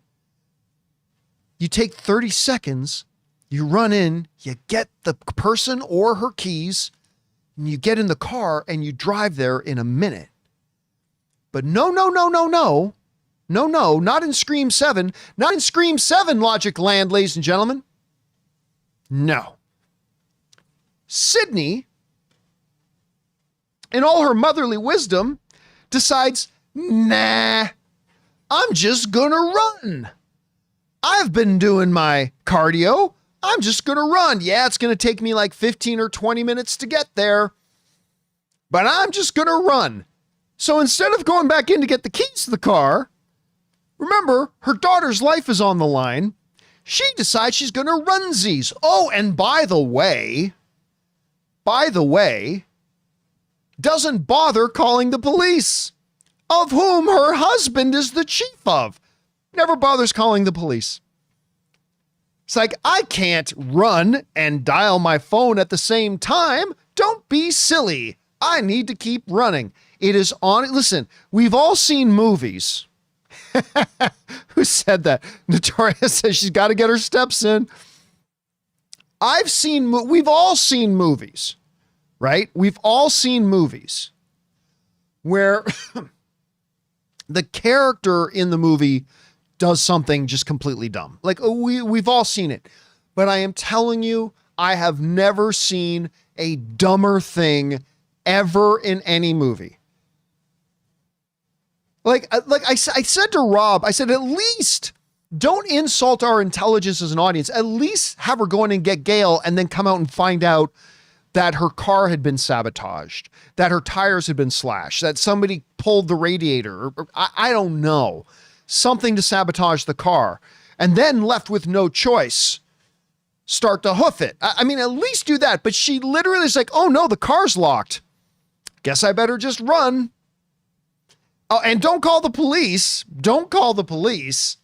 Speaker 1: You take 30 seconds, you run in, you get the person or her keys, and you get in the car and you drive there in a minute. But no, not in Scream 7. Not in Scream 7 logic land, ladies and gentlemen. No. Sydney, in all her motherly wisdom, decides, nah, I'm just gonna run. I've been doing my cardio. I'm just gonna run. Yeah, it's gonna take me like 15 or 20 minutes to get there, but I'm just gonna run. So instead of going back in to get the keys to the car, remember, her daughter's life is on the line. She decides she's gonna runsies. Oh, and by the way, doesn't bother calling the police, of whom her husband is the chief of. Never bothers calling the police. It's like, I can't run and dial my phone at the same time. Don't be silly. I need to keep running. It is on. Listen, we've all seen movies. Who said that? Notoria says she's got to get her steps in. We've all seen movies, right? We've all seen movies where the character in the movie does something just completely dumb. Like, we've all seen it. But I am telling you, I have never seen a dumber thing ever in any movie. Like I said to Rob, I said, at least don't insult our intelligence as an audience. At least have her go in and get Gail and then come out and find out that her car had been sabotaged, that her tires had been slashed, that somebody pulled the radiator, or I don't know, something to sabotage the car, and then left with no choice, start to hoof it. I mean, at least do that. But she literally is like, oh no, the car's locked. Guess I better just run. Oh, and don't call the police. Don't call the police.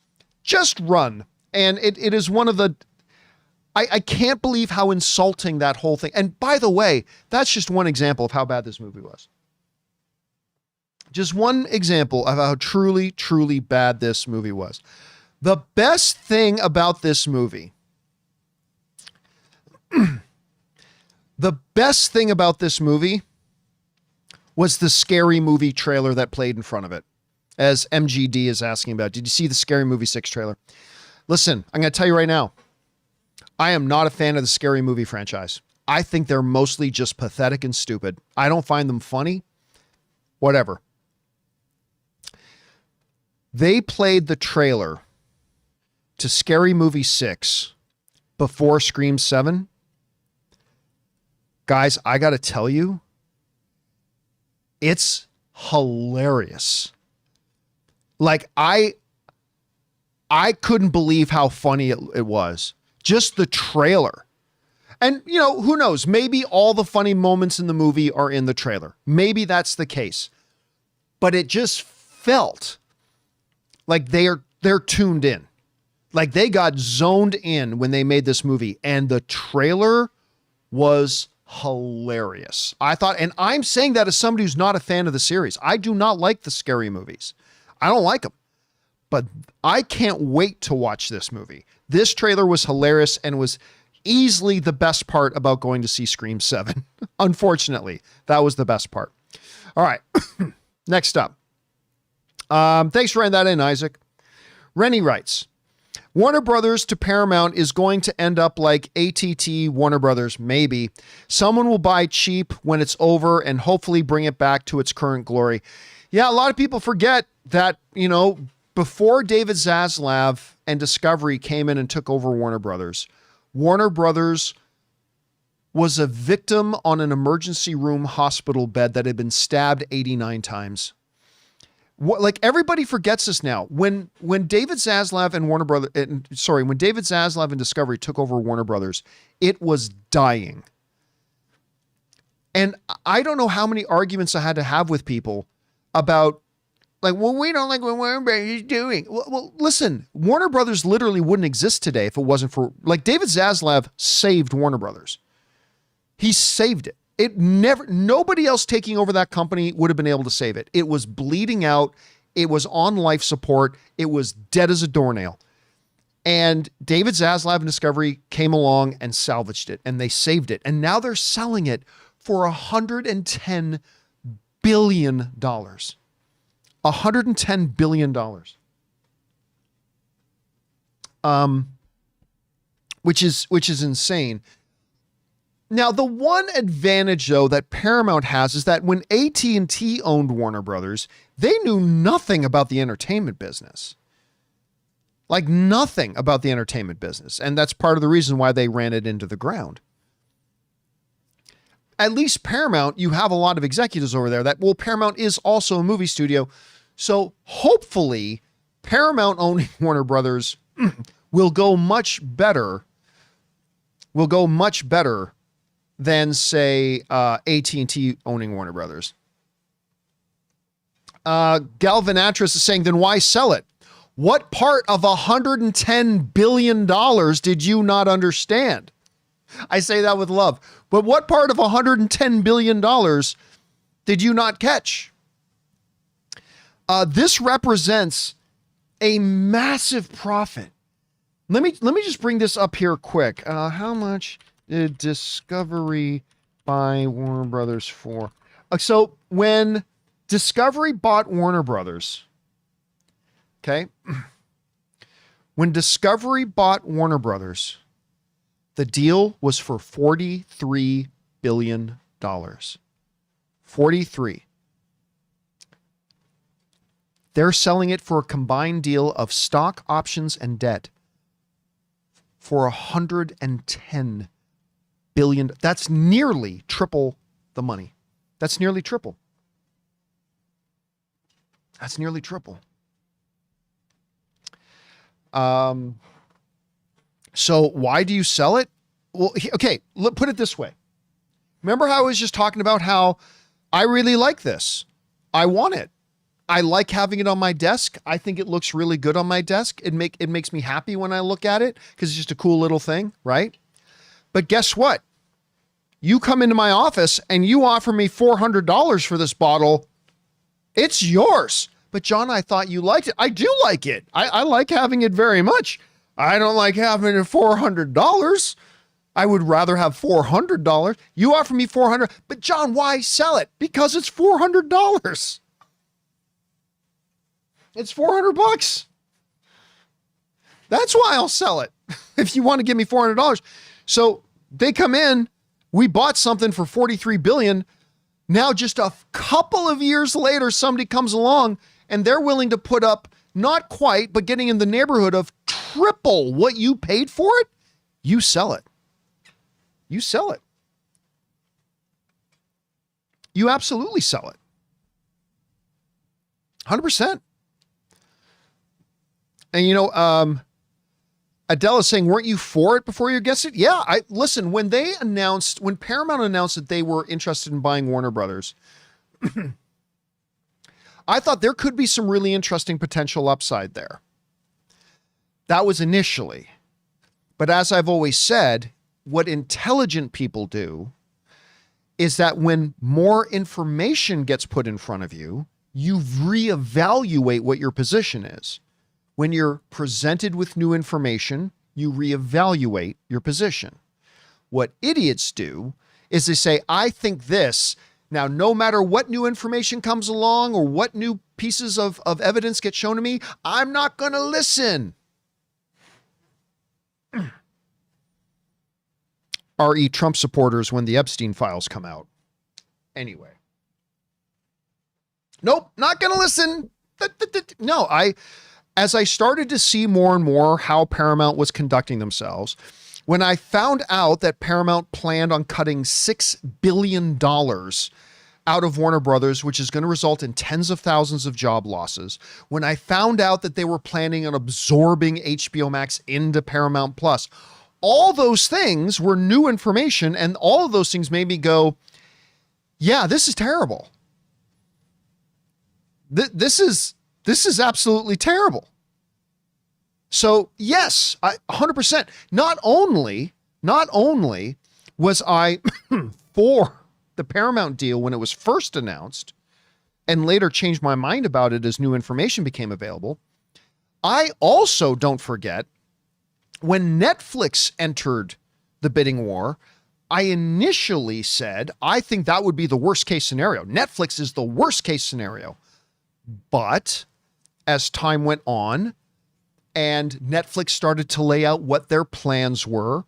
Speaker 1: Just run. And it is one of the, I can't believe how insulting that whole thing. And by the way, that's just one example of how bad this movie was. Just one example of how truly, truly bad this movie was. The best thing about this movie, was the Scary Movie trailer that played in front of it. as MGD is asking about. Did you see the Scary Movie 6 trailer? Listen, I'm going to tell you right now, I am not a fan of the Scary Movie franchise. I think they're mostly just pathetic and stupid. I don't find them funny. Whatever. They played the trailer to Scary Movie 6 before Scream 7. Guys, I got to tell you, it's hilarious. Like, I couldn't believe how funny it was. Just the trailer. And, you know, who knows? Maybe all the funny moments in the movie are in the trailer. Maybe that's the case. But it just felt like they're tuned in. Like they got zoned in when they made this movie. And the trailer was hilarious. I thought, and I'm saying that as somebody who's not a fan of the series. I do not like the scary movies. I don't like them. But I can't wait to watch this movie. This trailer was hilarious and was easily the best part about going to see Scream 7. Unfortunately, that was the best part. All right. Next up. Thanks for writing that in, Isaac. Rennie writes, Warner Brothers to Paramount is going to end up like AT&T Warner Brothers, maybe. Someone will buy cheap when it's over and hopefully bring it back to its current glory. Yeah, a lot of people forget that, you know, before David Zaslav and Discovery came in and took over Warner Brothers was a victim on an emergency room hospital bed that had been stabbed 89 times. Like everybody forgets this now. When David Zaslav and when David Zaslav and Discovery took over Warner Brothers, it was dying. And I don't know how many arguments I had to have with people about, like, well, we don't like what Warner Brothers is doing. Well, listen, Warner Brothers literally wouldn't exist today if it wasn't for, like, David Zaslav saved Warner Brothers. He saved it. Nobody else taking over that company would have been able to save it. It was bleeding out. It was on life support. It was dead as a doornail. And David Zaslav and Discovery came along and salvaged it, and they saved it. And now they're selling it for $110 billion. $110 billion. Which is insane. Now, the one advantage, though, that Paramount has is that when AT&T owned Warner Brothers, they knew nothing about the entertainment business. Like nothing about the entertainment business. And that's part of the reason why they ran it into the ground. At least Paramount, you have a lot of executives over there that, well, Paramount is also a movie studio. So hopefully Paramount owning Warner Brothers will go much better than, say, AT&T owning Warner Brothers. Galvanatris is saying, then why sell it? What part of $110 billion did you not understand? I say that with love. But what part of $110 billion did you not catch? This represents a massive profit. Let me just bring this up here quick. How much did Discovery buy Warner Brothers for? So when Discovery bought Warner Brothers, okay, when Discovery bought Warner Brothers, the deal was for $43 billion. 43. They're selling it for a combined deal of stock, options, and debt for $110 billion. That's nearly triple the money. That's nearly triple. That's nearly triple. So why do you sell it? Well, okay, put it this way. Remember how I was just talking about how I really like this. I want it. I like having it on my desk. I think it looks really good on my desk. It makes me happy when I look at it because it's just a cool little thing, right? But guess what? You come into my office and you offer me $400 for this bottle. It's yours. But John, I thought you liked it. I do like it. I like having it very much. I don't like having it $400. I would rather have $400. You offer me $400, but John, why sell it? Because it's $400. It's $400. That's why I'll sell it. If you want to give me $400. So they come in, we bought something for $43 billion. Now just a couple of years later, somebody comes along and they're willing to put up, not quite, but getting in the neighborhood of triple what you paid for it. You sell it. You sell it. You absolutely sell it. 100%. And you know, Adele is saying, weren't you for it before you against it? Yeah, listen, when Paramount announced that they were interested in buying Warner Brothers, I thought there could be some really interesting potential upside there. That was initially. But as I've always said, what intelligent people do is that when more information gets put in front of you, you reevaluate what your position is. When you're presented with new information, you reevaluate your position. What idiots do is they say, I think this. Now, no matter what new information comes along or what new pieces of evidence get shown to me, I'm not going to listen. R.E. Trump supporters when the Epstein files come out. Anyway. Nope, not going to listen. No, as I started to see more and more how Paramount was conducting themselves, when I found out that Paramount planned on cutting $6 billion out of Warner Brothers, which is going to result in tens of thousands of job losses, when I found out that they were planning on absorbing HBO Max into Paramount Plus, all those things were new information, and all of those things made me go, yeah, this is terrible. This is absolutely terrible. So yes, 100%. Not only was I for the Paramount deal when it was first announced and later changed my mind about it as new information became available, I also, don't forget, when Netflix entered the bidding war, I initially said, I think that would be the worst case scenario. Netflix is the worst case scenario. But as time went on and Netflix started to lay out what their plans were,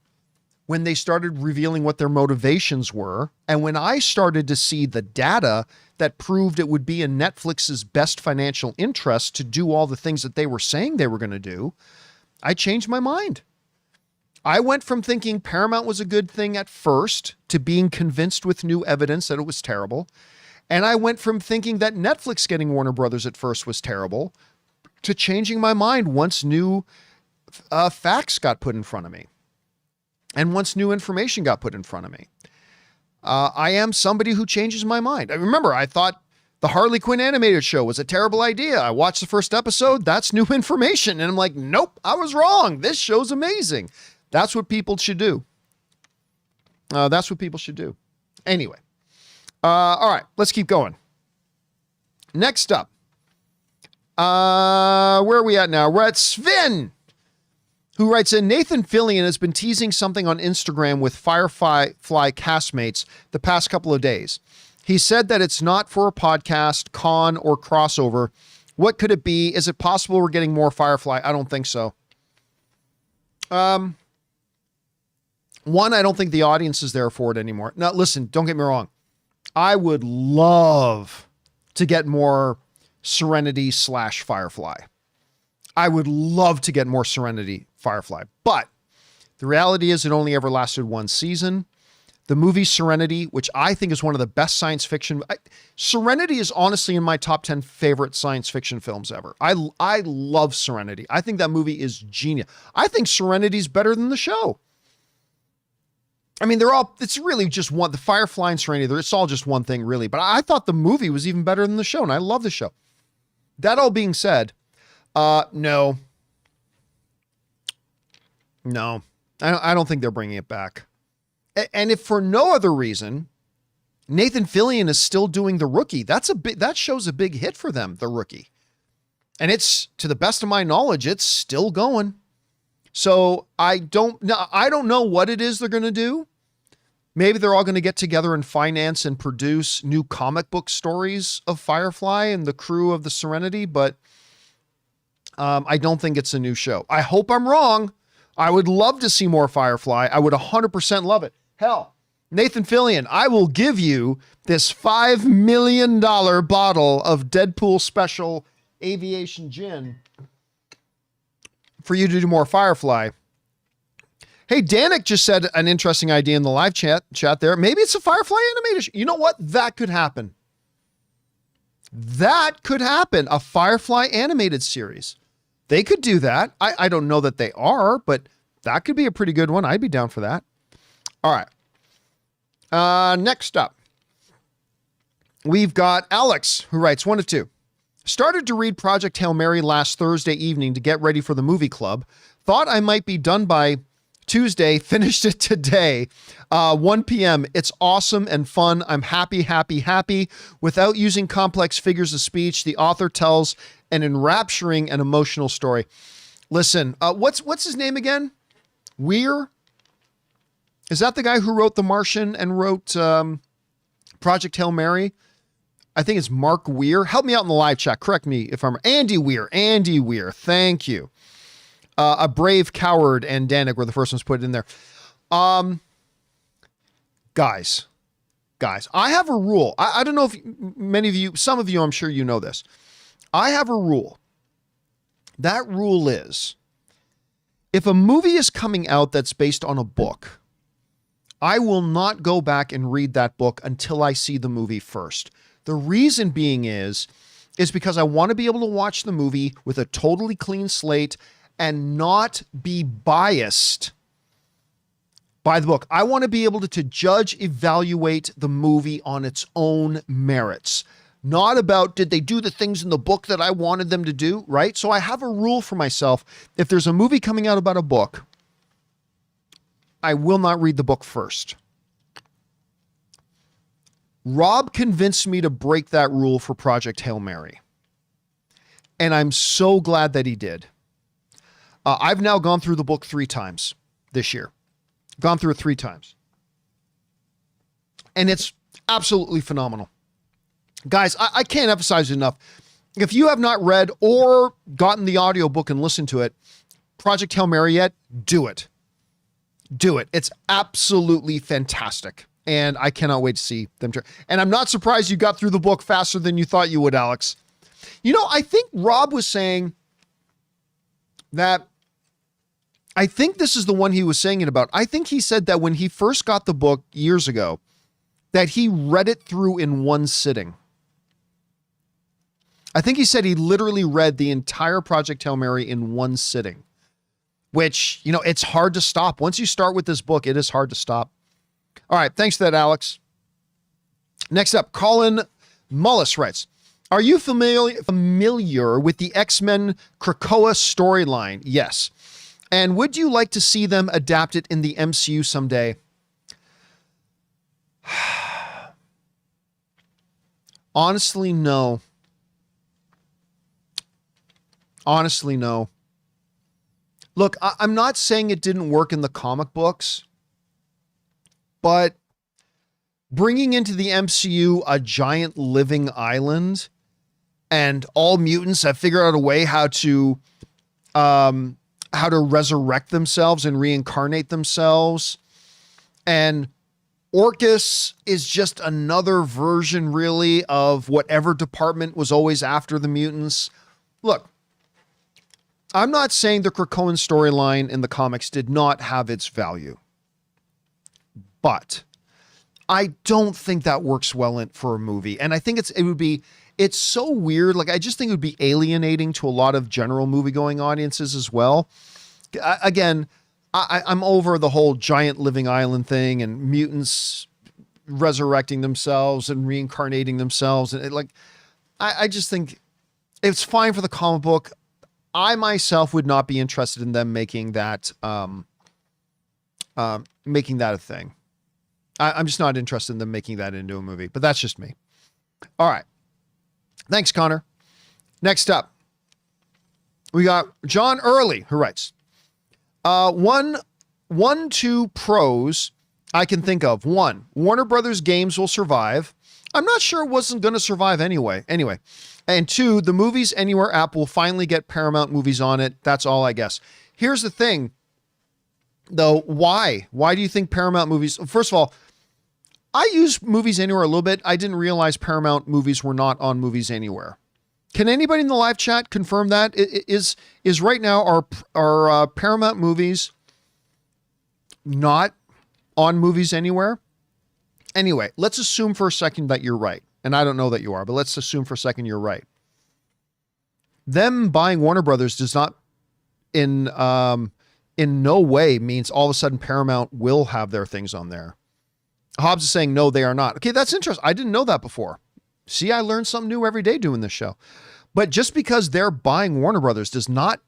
Speaker 1: when they started revealing what their motivations were, and when I started to see the data that proved it would be in Netflix's best financial interest to do all the things that they were saying they were going to do, I changed my mind. I went from thinking Paramount was a good thing at first to being convinced with new evidence that it was terrible. And I went from thinking that Netflix getting Warner Brothers at first was terrible to changing my mind once new facts got put in front of me and once new information got put in front of me. I am somebody who changes my mind. I remember I thought the Harley Quinn animated show was a terrible idea. I watched the first episode. That's new information. And I'm like, nope, I was wrong. This show's amazing. That's what people should do. That's what people should do. Anyway. All right, let's keep going. Next up, where are we at now? We're at Sven, who writes in, Nathan Fillion has been teasing something on Instagram with Firefly castmates the past couple of days. He said that it's not for a podcast, con, or crossover. What could it be? Is it possible we're getting more Firefly? I don't think so. One, I don't think the audience is there for it anymore. Now, listen, don't get me wrong. I would love to get more Serenity / Firefly. I would love to get more Serenity Firefly, but the reality is it only ever lasted one season. The movie Serenity, which I think is one of the best science fiction. Serenity is honestly in my top 10 favorite science fiction films ever. I love Serenity. I think that movie is genius. I think Serenity is better than the show. I mean, it's really just one, the Firefly and Serenity, it's all just one thing really, but I thought the movie was even better than the show, and I love the show. That all being said, no, I don't think they're bringing it back. And if for no other reason, Nathan Fillion is still doing The Rookie. That show's a big hit for them, The Rookie. And it's, to the best of my knowledge, it's still going. So I don't know what it is they're going to do. Maybe they're all going to get together and finance and produce new comic book stories of Firefly and the crew of the Serenity, but I don't think it's a new show. I hope I'm wrong. I would love to see more Firefly. I would 100% love it. Hell, Nathan Fillion, I will give you this $5 million bottle of Deadpool Special Aviation Gin for you to do more Firefly. Hey, Danik just said an interesting idea in the live chat there. Maybe it's a Firefly animated. You know what? That could happen. That could happen. A Firefly animated series. They could do that. I don't know that they are, but that could be a pretty good one. I'd be down for that. All right. Next up, we've got Alex, who writes 1 of 2. Started to read Project Hail Mary last Thursday evening to get ready for the movie club. Thought I might be done by Tuesday. Finished it today, 1 p.m. It's awesome and fun. I'm happy. Without using complex figures of speech, the author tells an enrapturing and emotional story. Listen, what's his name again? Weir? Is that the guy who wrote The Martian and wrote Project Hail Mary? I think it's Mark Weir. Help me out in the live chat. Correct me if I'm... Andy Weir. Thank you. A Brave Coward and Danik were the first ones put in there. Guys, I have a rule. I don't know if many of you, some of you, I'm sure you know this. I have a rule. That rule is, if a movie is coming out that's based on a book, I will not go back and read that book until I see the movie first. The reason being is because I want to be able to watch the movie with a totally clean slate and not be biased by the book. I want to be able to judge, evaluate the movie on its own merits, not about did they do the things in the book that I wanted them to do, right? So I have a rule for myself. If there's a movie coming out about a book, I will not read the book first. Rob convinced me to break that rule for Project Hail Mary. And I'm so glad that he did. I've now gone through the book 3 times this year. Gone through it 3 times. And it's absolutely phenomenal. Guys, I can't emphasize it enough. If you have not read or gotten the audiobook and listened to it, Project Hail Mary yet, do it. Do it. It's absolutely fantastic. And I cannot wait to see them. And I'm not surprised you got through the book faster than you thought you would, Alex. You know, I think Rob was saying that, I think this is the one he was saying it about. I think he said that when he first got the book years ago, that he read it through in one sitting. I think he said he literally read the entire Project Hail Mary in one sitting, which, you know, it's hard to stop. Once you start with this book, it is hard to stop. All right. Thanks for that, Alex. Next up, Colin Mullis writes, are you familiar with the X-Men Krakoa storyline? Yes. And would you like to see them adapt it in the MCU someday? Honestly, no. Honestly, no. Look, I'm not saying it didn't work in the comic books, but bringing into the MCU a giant living island and all mutants have figured out a way how to resurrect themselves and reincarnate themselves. And Orcus is just another version, really, of whatever department was always after the mutants. Look, I'm not saying the Krakoan storyline in the comics did not have its value, but I don't think that works well for a movie. And I think it's so weird. Like, I just think it would be alienating to a lot of general movie-going audiences as well. Again, I'm over the whole giant living island thing and mutants resurrecting themselves and reincarnating themselves. And I just think it's fine for the comic book. I myself would not be interested in them making that a thing. I'm just not interested in them making that into a movie, but that's just me. All right. Thanks, Connor. Next up, we got John Early, who writes, two pros I can think of. 1, Warner Brothers games will survive. I'm not sure it wasn't going to survive anyway. Anyway, and 2, the Movies Anywhere app will finally get Paramount movies on it. That's all, I guess. Here's the thing, though. Why? Why do you think Paramount movies? First of all, I use Movies Anywhere a little bit. I didn't realize Paramount movies were not on Movies Anywhere. Can anybody in the live chat confirm that? Is right now our Paramount movies not on Movies Anywhere? Anyway, let's assume for a second that you're right. And I don't know that you are, but let's assume for a second you're right. Them buying Warner Brothers does not in no way means all of a sudden Paramount will have their things on there. Hobbs is saying, no, they are not. Okay, that's interesting. I didn't know that before. See, I learn something new every day doing this show. But just because they're buying Warner Brothers does not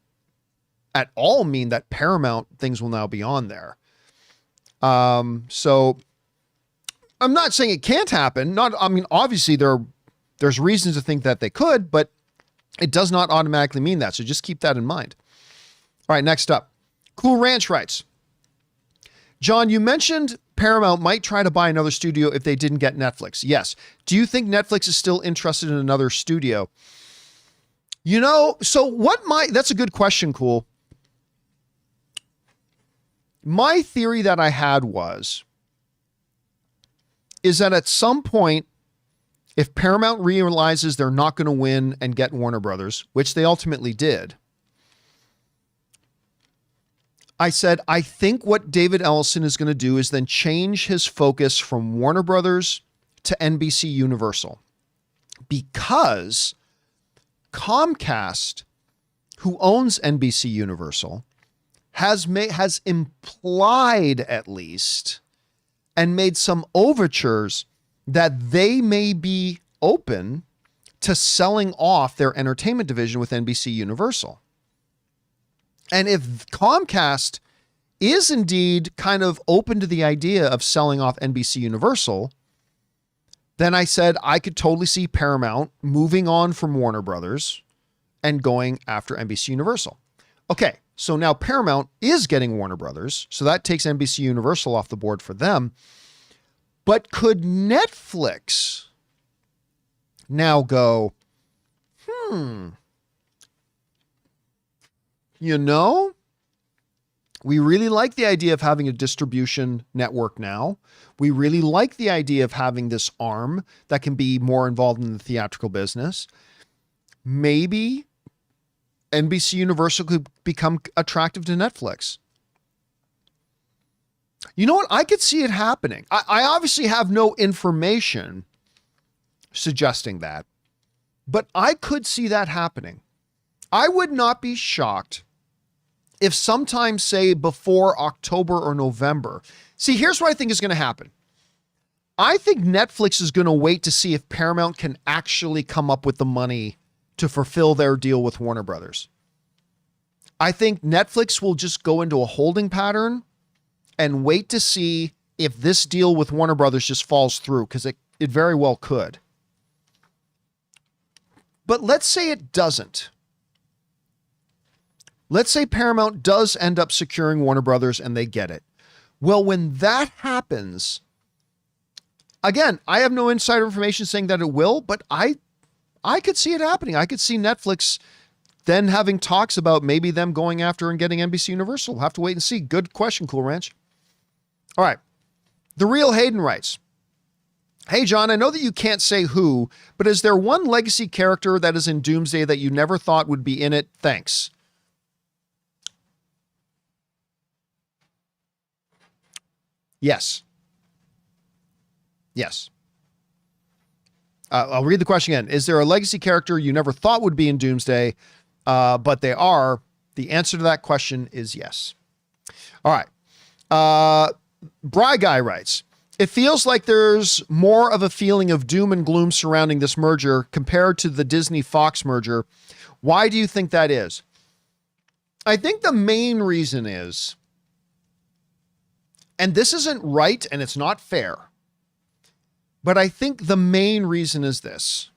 Speaker 1: at all mean that Paramount things will now be on there. So I'm not saying it can't happen. Obviously there's reasons to think that they could, but it does not automatically mean that. So just keep that in mind. All right, next up. Cool Ranch writes, John, you mentioned Paramount might try to buy another studio if they didn't get Netflix. Yes. Do you think Netflix is still interested in another studio? That's a good question, Cool. My theory that I had is that at some point, if Paramount realizes they're not going to win and get Warner Brothers, which they ultimately did, I said, I think what David Ellison is going to do is then change his focus from Warner Brothers to NBC Universal, because Comcast, who owns NBC Universal, has implied at least and made some overtures that they may be open to selling off their entertainment division with NBC Universal. And if Comcast is indeed kind of open to the idea of selling off NBC Universal, then I said I could totally see Paramount moving on from Warner Brothers and going after NBC Universal. Okay, so now Paramount is getting Warner Brothers, so that takes NBC Universal off the board for them. But could Netflix now go, we really like the idea of having a distribution network now. We really like the idea of having this arm that can be more involved in the theatrical business. Maybe NBC Universal could become attractive to Netflix. You know what? I could see it happening. I obviously have no information suggesting that, but I could see that happening. I would not be shocked if sometime, say, before October or November. See, here's what I think is going to happen. I think Netflix is going to wait to see if Paramount can actually come up with the money to fulfill their deal with Warner Brothers. I think Netflix will just go into a holding pattern and wait to see if this deal with Warner Brothers just falls through, because it very well could. But let's say it doesn't. Let's say Paramount does end up securing Warner Brothers and they get it. Well, when that happens, again, I have no insider information saying that it will, but I could see it happening. I could see Netflix then having talks about maybe them going after and getting NBC Universal. We'll have to wait and see. Good question, Cool Ranch. All right. The Real Hayden writes, hey, John, I know that you can't say who, but is there one legacy character that is in Doomsday that you never thought would be in it? Thanks. Yes. Yes. I'll read the question again. Is there a legacy character you never thought would be in Doomsday, but they are? The answer to that question is yes. All right. Bry Guy writes, it feels like there's more of a feeling of doom and gloom surrounding this merger compared to the Disney-Fox merger. Why do you think that is? I think the main reason is, and this isn't right and it's not fair, but I think the main reason is this.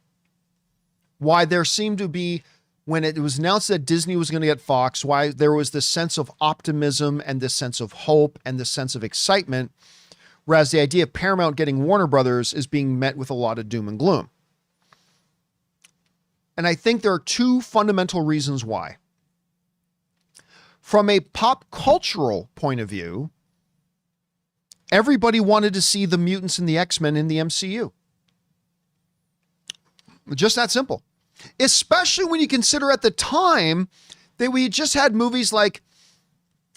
Speaker 1: Why there seemed to be, when it was announced that Disney was going to get Fox, why there was this sense of optimism and this sense of hope and this sense of excitement Whereas the idea of Paramount getting Warner Brothers is being met with a lot of doom and gloom. And I think there are two fundamental reasons why. From a pop cultural point of view, everybody wanted to see the mutants and the X-Men in the MCU. Just that simple. Especially when you consider at the time that we just had movies like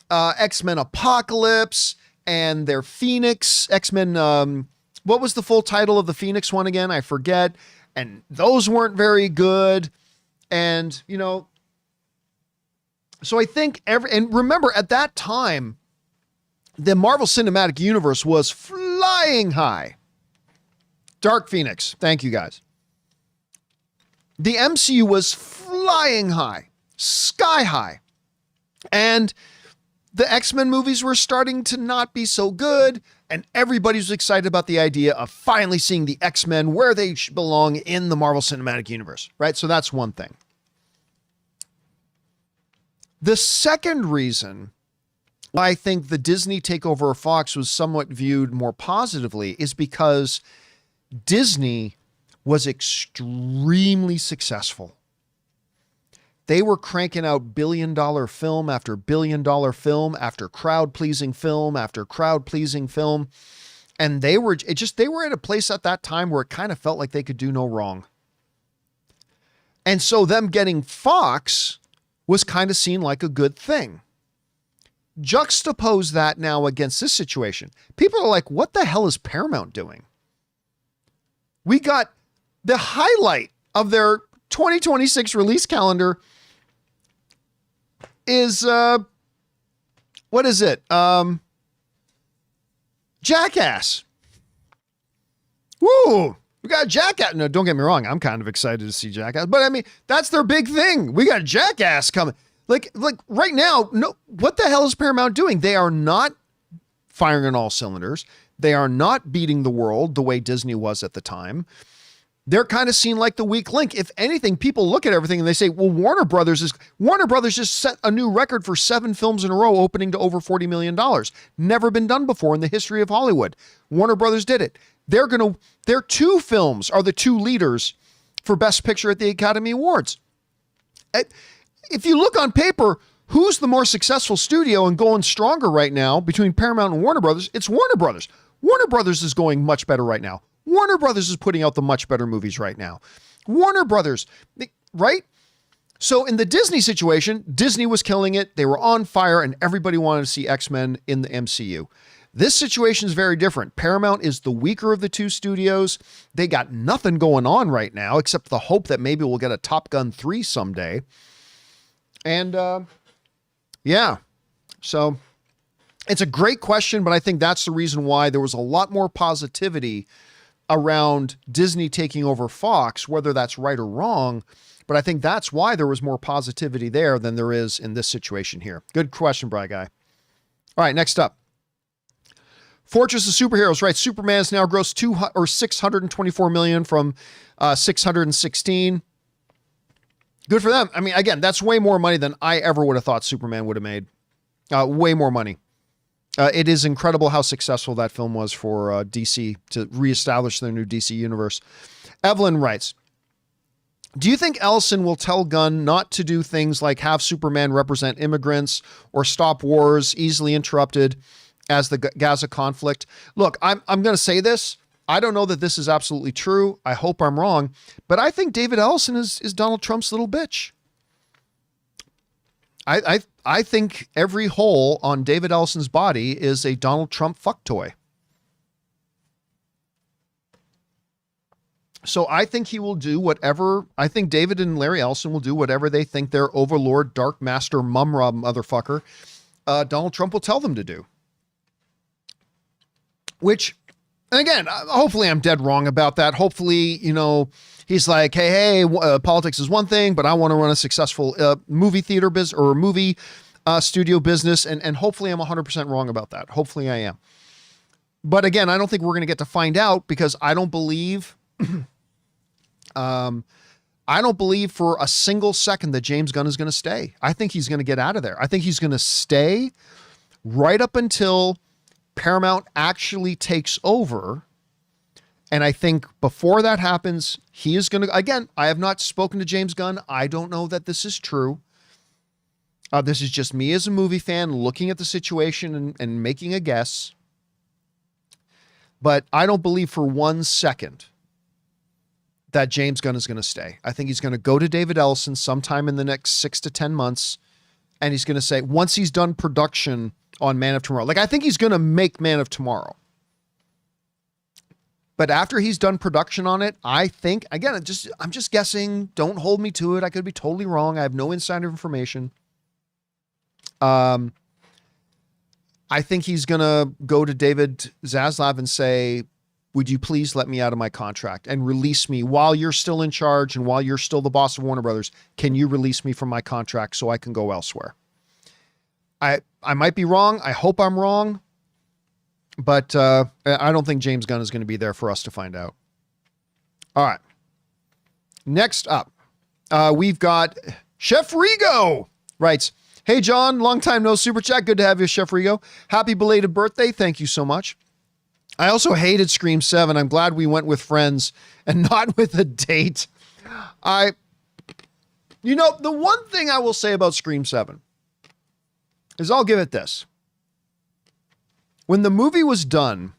Speaker 1: X-Men Apocalypse and their Phoenix, X-Men, what was the full title of the Phoenix one again? I forget. And those weren't very good. And, you know, so I think and remember at that time, the Marvel Cinematic Universe was flying high. Dark Phoenix. Thank you guys. The MCU was flying high, sky high. And the X-Men movies were starting to not be so good. And everybody was excited about the idea of finally seeing the X-Men where they belong in the Marvel Cinematic Universe, right? So that's one thing. The second reason why I think the Disney takeover of Fox was somewhat viewed more positively is because Disney was extremely successful. They were cranking out billion-dollar film after billion-dollar film after crowd-pleasing film after crowd-pleasing film. And they were at a place at that time where it kind of felt like they could do no wrong. And so them getting Fox was kind of seen like a good thing. Juxtapose that now against this situation. People are like, what the hell is Paramount doing? We got the highlight of their 2026 release calendar is, what is it? Jackass. Woo! We got Jackass. No, don't get me wrong. I'm kind of excited to see Jackass, but I mean, that's their big thing. We got Jackass coming. Like right now, no, what the hell is Paramount doing? They are not firing on all cylinders. They are not beating the world the way Disney was at the time. They're kind of seen like the weak link. If anything, people look at everything and they say, well, Warner Brothers just set a new record for 7 films in a row, opening to over $40 million. Never been done before in the history of Hollywood. Warner Brothers did it. Their 2 films are the 2 leaders for Best Picture at the Academy Awards. If you look on paper, who's the more successful studio and going stronger right now between Paramount and Warner Brothers? It's Warner Brothers. Warner Brothers is going much better right now. Warner Brothers is putting out the much better movies right now. Warner Brothers, right? So in the Disney situation, Disney was killing it. They were on fire and everybody wanted to see X-Men in the MCU. This situation is very different. Paramount is the weaker of the 2 studios. They got nothing going on right now except the hope that maybe we'll get a Top Gun 3 someday. And yeah, so it's a great question, but I think that's the reason why there was a lot more positivity around Disney taking over Fox, whether that's right or wrong. But I think that's why there was more positivity there than there is in this situation here. Good question, Bry Guy. All right, next up. Fortress of Superheroes, right? Superman's now grossed $624 million from 616. Good for them. I mean, again, that's way more money than I ever would have thought Superman would have made. Way more money. It is incredible how successful that film was for DC to reestablish their new DC universe. Evelyn writes, do you think Ellison will tell Gunn not to do things like have Superman represent immigrants or stop wars easily interrupted as the Gaza conflict? Look, I'm going to say this. I don't know that this is absolutely true. I hope I'm wrong, but I think David Ellison is Donald Trump's little bitch. I think every hole on David Ellison's body is a Donald Trump fuck toy. So I think he will do whatever. I think David and Larry Ellison will do whatever they think their overlord, dark master, mumra motherfucker, Donald Trump will tell them to do. Which, and again, hopefully I'm dead wrong about that. Hopefully, you know, he's like, hey, politics is one thing, but I want to run a successful movie theater business or movie studio business. And hopefully I'm 100% wrong about that. Hopefully I am. But again, I don't think we're going to get to find out because I don't believe, I don't believe for a single second that James Gunn is going to stay. I think he's going to get out of there. I think he's going to stay right up until Paramount actually takes over. And I think before that happens, he is going to, again, I have not spoken to James Gunn. I don't know that this is true. This is just me as a movie fan looking at the situation and making a guess. But I don't believe for 1 second that James Gunn is going to stay. I think he's going to go to David Ellison sometime in the next 6 to 10 months. And he's going to say, once he's done production on Man of Tomorrow, like I think he's going to make Man of Tomorrow. But after he's done production on it, I think, again, I'm just guessing. Don't hold me to it. I could be totally wrong. I have no insider information. I think he's going to go to David Zaslav and say, would you please let me out of my contract and release me while you're still in charge and while you're still the boss of Warner Brothers? Can you release me from my contract so I can go elsewhere? I might be wrong. I hope I'm wrong. But I don't think James Gunn is going to be there for us to find out. All right. Next up, we've got Chef Rigo writes, hey, John, long time no super chat. Good to have you, Chef Rigo. Happy belated birthday. Thank you so much. I also hated Scream 7. I'm glad we went with friends and not with a date. The one thing I will say about Scream 7 is I'll give it this. When the movie was done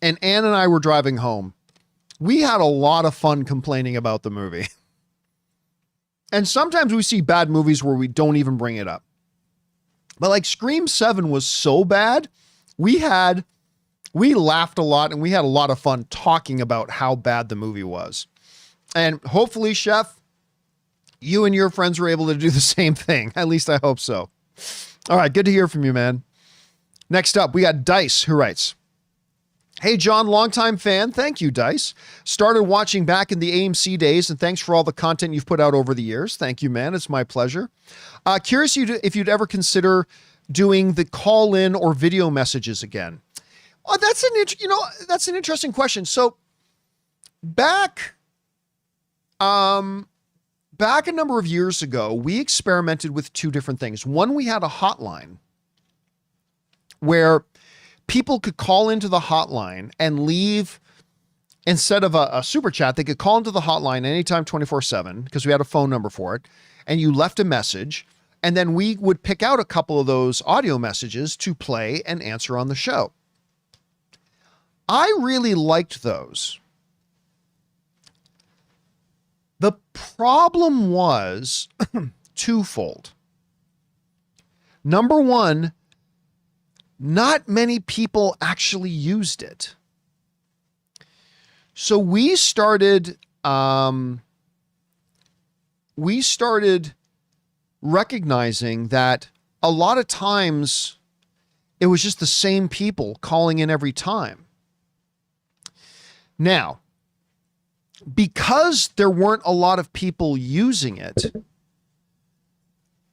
Speaker 1: and Ann and I were driving home, we had a lot of fun complaining about the movie. And sometimes we see bad movies where we don't even bring it up. But like Scream 7 was so bad, we laughed a lot and we had a lot of fun talking about how bad the movie was. And hopefully, Chef, you and your friends were able to do the same thing. At least I hope so. All right, good to hear from you, man. Next up, we got Dice, who writes, hey, John, longtime fan. Thank you, Dice. Started watching back in the AMC days, and thanks for all the content you've put out over the years. Thank you, man. It's my pleasure. Curious if you'd ever consider doing the call-in or video messages again. Oh, that's an interesting question. So back a number of years ago, we experimented with two different things. One, we had a hotline where people could call into the hotline and leave, instead of a super chat, they could call into the hotline anytime 24/7 because we had a phone number for it. And you left a message, and then we would pick out a couple of those audio messages to play and answer on the show. I really liked those. The problem was twofold. Number one, not many people actually used it. So we started recognizing that a lot of times it was just the same people calling in every time. Now, because there weren't a lot of people using it,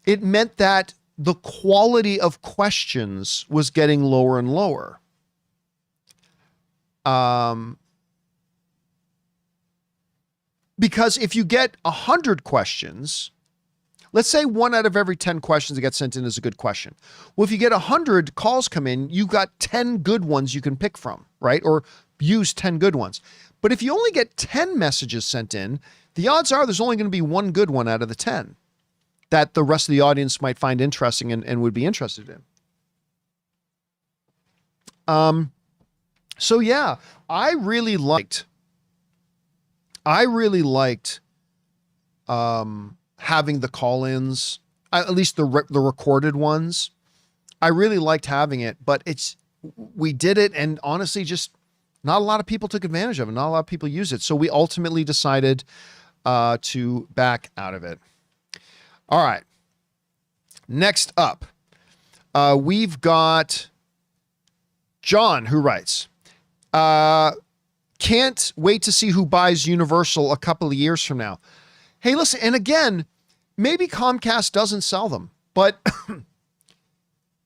Speaker 1: it meant that the quality of questions was getting lower and lower. Because if you get 100 questions, let's say 1 out of every 10 questions that get sent in is a good question. Well, if you get 100 calls come in, you've got 10 good ones you can pick from, right? Or use 10 good ones. But if you only get 10 messages sent in, the odds are there's only going to be 1 good one out of the 10 that the rest of the audience might find interesting and would be interested in. So yeah, I really liked having the call-ins, at least the recorded ones. I really liked having it, but we did it, and honestly, just not a lot of people took advantage of it. Not a lot of people use it. So we ultimately decided to back out of it. All right. Next up, we've got John, who writes, can't wait to see who buys Universal a couple of years from now. Hey, listen, and again, maybe Comcast doesn't sell them, but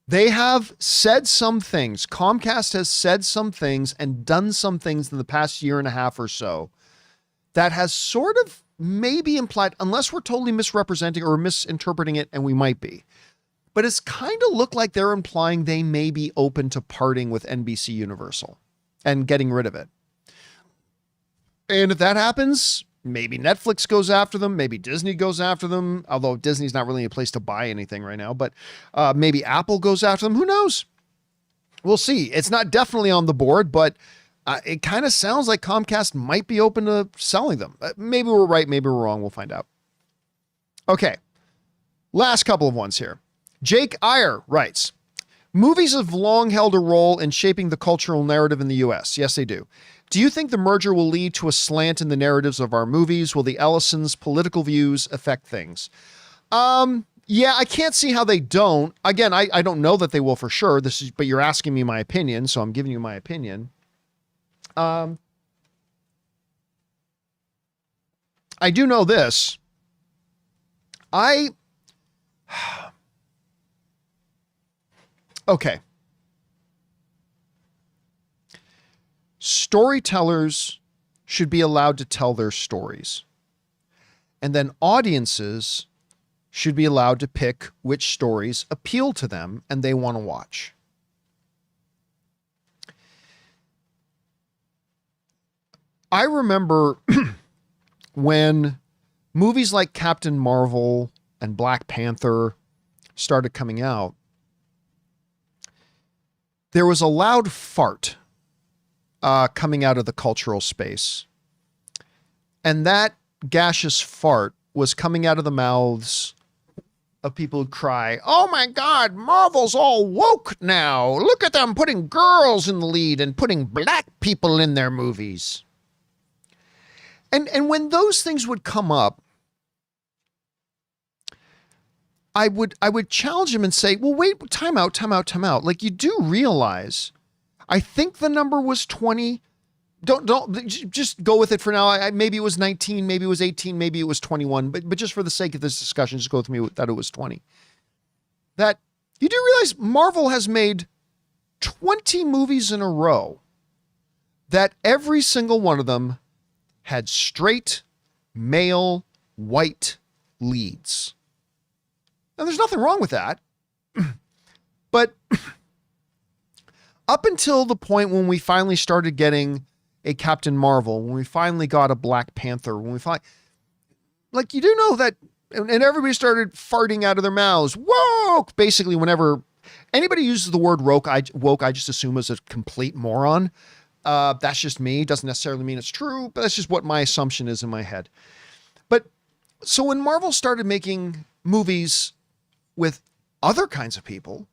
Speaker 1: they have said some things. Comcast has said some things and done some things in the past year and a half or so that has sort of maybe implied, unless we're totally misrepresenting or misinterpreting it, and we might be, but it's kind of looked like they're implying they may be open to parting with NBC Universal and getting rid of it. And if that happens, maybe Netflix goes after them. Maybe Disney goes after them, although Disney's not really a place to buy anything right now, but maybe Apple goes after them. Who knows? We'll see. It's not definitely on the board, but it kind of sounds like Comcast might be open to selling them. Maybe we're right. Maybe we're wrong. We'll find out. Okay. Last couple of ones here. Jake Iyer writes, movies have long held a role in shaping the cultural narrative in the U.S. Yes, they do. Do you think the merger will lead to a slant in the narratives of our movies? Will the Ellisons' political views affect things? Yeah, I can't see how they don't. Again, I don't know that they will for sure. But you're asking me my opinion, so I'm giving you my opinion. I do know this. Okay. Storytellers should be allowed to tell their stories. And then audiences should be allowed to pick which stories appeal to them and they want to watch. I remember when movies like Captain Marvel and Black Panther started coming out, there was a loud fart coming out of the cultural space. And that gaseous fart was coming out of the mouths of people who cry, oh my God, Marvel's all woke now. Look at them putting girls in the lead and putting black people in their movies. And when those things would come up, I would challenge him and say, well, wait, time out. Like, you do realize, I think the number was 20. Don't just go with it for now. Maybe it was 19, maybe it was 18, maybe it was 21, but just for the sake of this discussion, just go with me that it was 20. That you do realize Marvel has made 20 movies in a row that every single one of them had straight, male, white leads. And there's nothing wrong with that. But up until the point when we finally started getting a Captain Marvel, when we finally got a Black Panther, when we finally, like, you do know that, and everybody started farting out of their mouths, woke, basically whenever anybody uses the word woke, I just assume as a complete moron. That's just me. Doesn't necessarily mean it's true, but that's just what my assumption is in my head. But so when Marvel started making movies with other kinds of people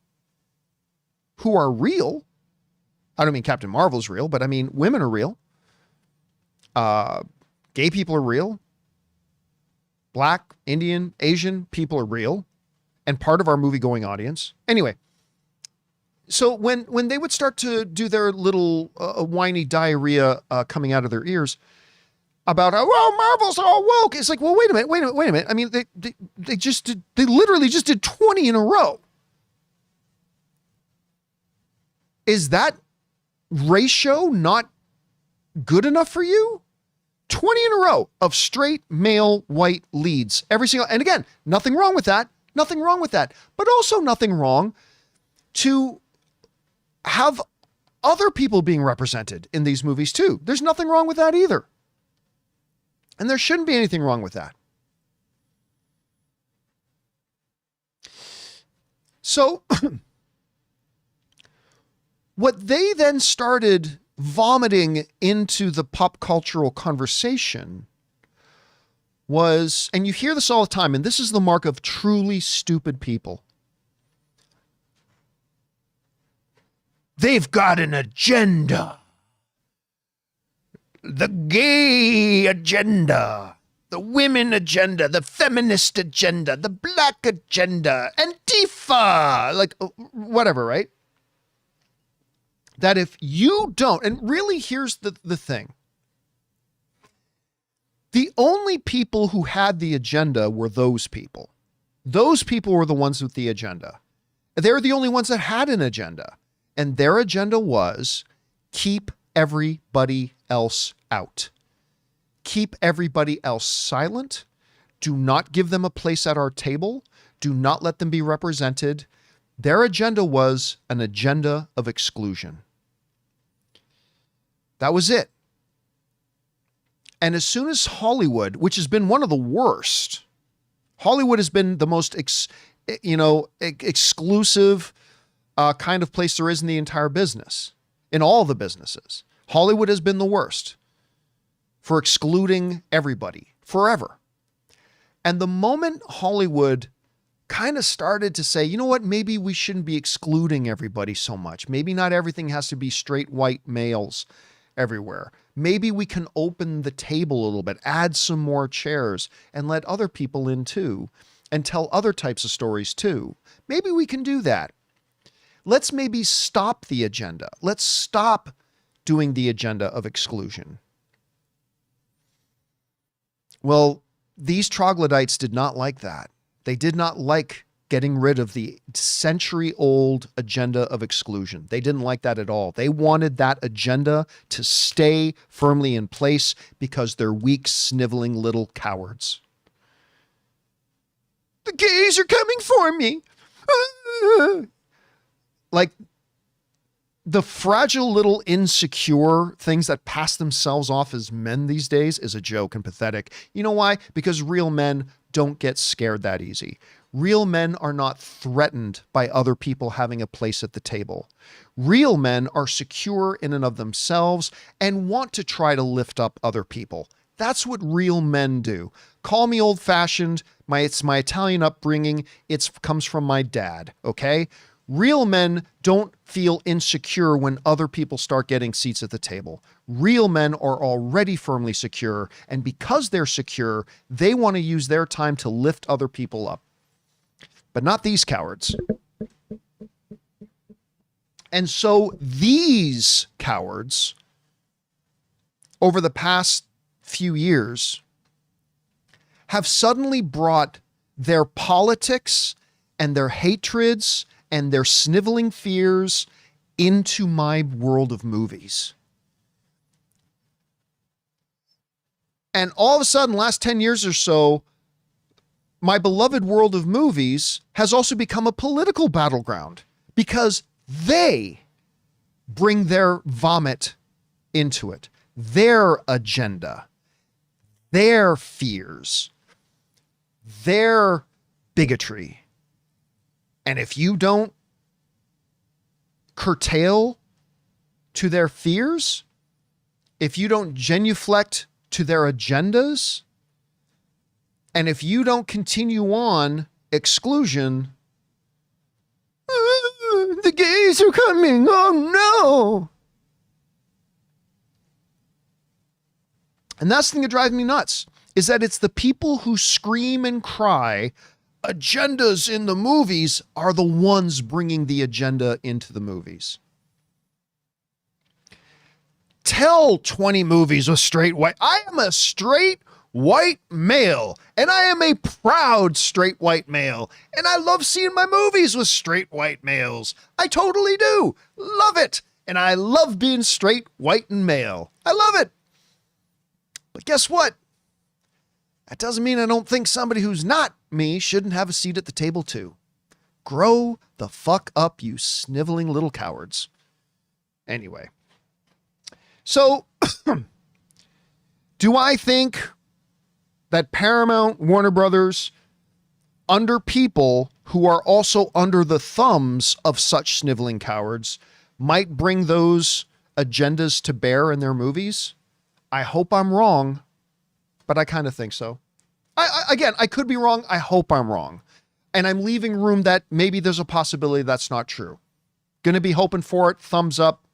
Speaker 1: who are real, I don't mean Captain Marvel's real, but I mean women are real. Gay people are real. Black, Indian, Asian people are real and part of our movie-going audience. Anyway, so when they would start to do their little whiny diarrhea coming out of their ears about, oh, Marvel's all woke, it's like, well, wait a minute. I mean, they literally just did 20 in a row. Is that ratio not good enough for you? 20 in a row of straight male white leads every single, and again, nothing wrong with that, but also nothing wrong to have other people being represented in these movies too. There's nothing wrong with that either. And there shouldn't be anything wrong with that. So what they then started vomiting into the pop cultural conversation was, and you hear this all the time, and this is the mark of truly stupid people. They've got an agenda. The gay agenda, the women agenda, the feminist agenda, the black agenda, Antifa, like whatever, right? That if you don't, and really here's the thing. The only people who had the agenda were those people. Those people were the ones with the agenda. They're the only ones that had an agenda. And their agenda was keep everybody else out. Keep everybody else silent. Do not give them a place at our table. Do not let them be represented. Their agenda was an agenda of exclusion. That was it. And as soon as Hollywood, which has been one of the worst, Hollywood has been the most, exclusive kind of place there is in the entire business, in all the businesses. Hollywood has been the worst for excluding everybody forever. And the moment Hollywood kind of started to say, you know what, maybe we shouldn't be excluding everybody so much. Maybe not everything has to be straight white males everywhere. Maybe we can open the table a little bit, add some more chairs and let other people in too, and tell other types of stories too. Maybe we can do that. Let's maybe stop the agenda. Let's stop doing the agenda of exclusion. Well, these troglodytes did not like that. They did not like getting rid of the century-old agenda of exclusion. They didn't like that at all. They wanted that agenda to stay firmly in place because they're weak, sniveling little cowards. The gays are coming for me. Like the fragile little insecure things that pass themselves off as men these days is a joke and pathetic. You know why? Because real men don't get scared that easy. Real men are not threatened by other people having a place at the table. Real men are secure in and of themselves and want to try to lift up other people. That's what real men do. Call me old-fashioned. It's my Italian upbringing. It comes from my dad, okay? Real men don't feel insecure when other people start getting seats at the table. Real men are already firmly secure, and because they're secure, they want to use their time to lift other people up. But not these cowards. And so these cowards, over the past few years, have suddenly brought their politics and their hatreds and their sniveling fears into my world of movies. And all of a sudden, last 10 years or so, my beloved world of movies has also become a political battleground because they bring their vomit into it, their agenda, their fears, their bigotry. And if you don't curtail to their fears, if you don't genuflect to their agendas, and if you don't continue on exclusion, the gays are coming, oh no. And that's the thing that drives me nuts, is that it's the people who scream and cry, agendas in the movies, are the ones bringing the agenda into the movies. Tell 20 movies with straight white. I am a straight white male, and I am a proud straight white male, and I love seeing my movies with straight white males. I totally do. Love it. And I love being straight, white, and male. I love it. But guess what? That doesn't mean I don't think somebody who's not me shouldn't have a seat at the table too. Grow the fuck up, you sniveling little cowards. Anyway. So, do I think that Paramount, Warner Brothers, under people who are also under the thumbs of such sniveling cowards, might bring those agendas to bear in their movies? I hope I'm wrong, but I kind of think so. Again, I could be wrong. I hope I'm wrong. And I'm leaving room that maybe there's a possibility that's not true. Going to be hoping for it. Thumbs up.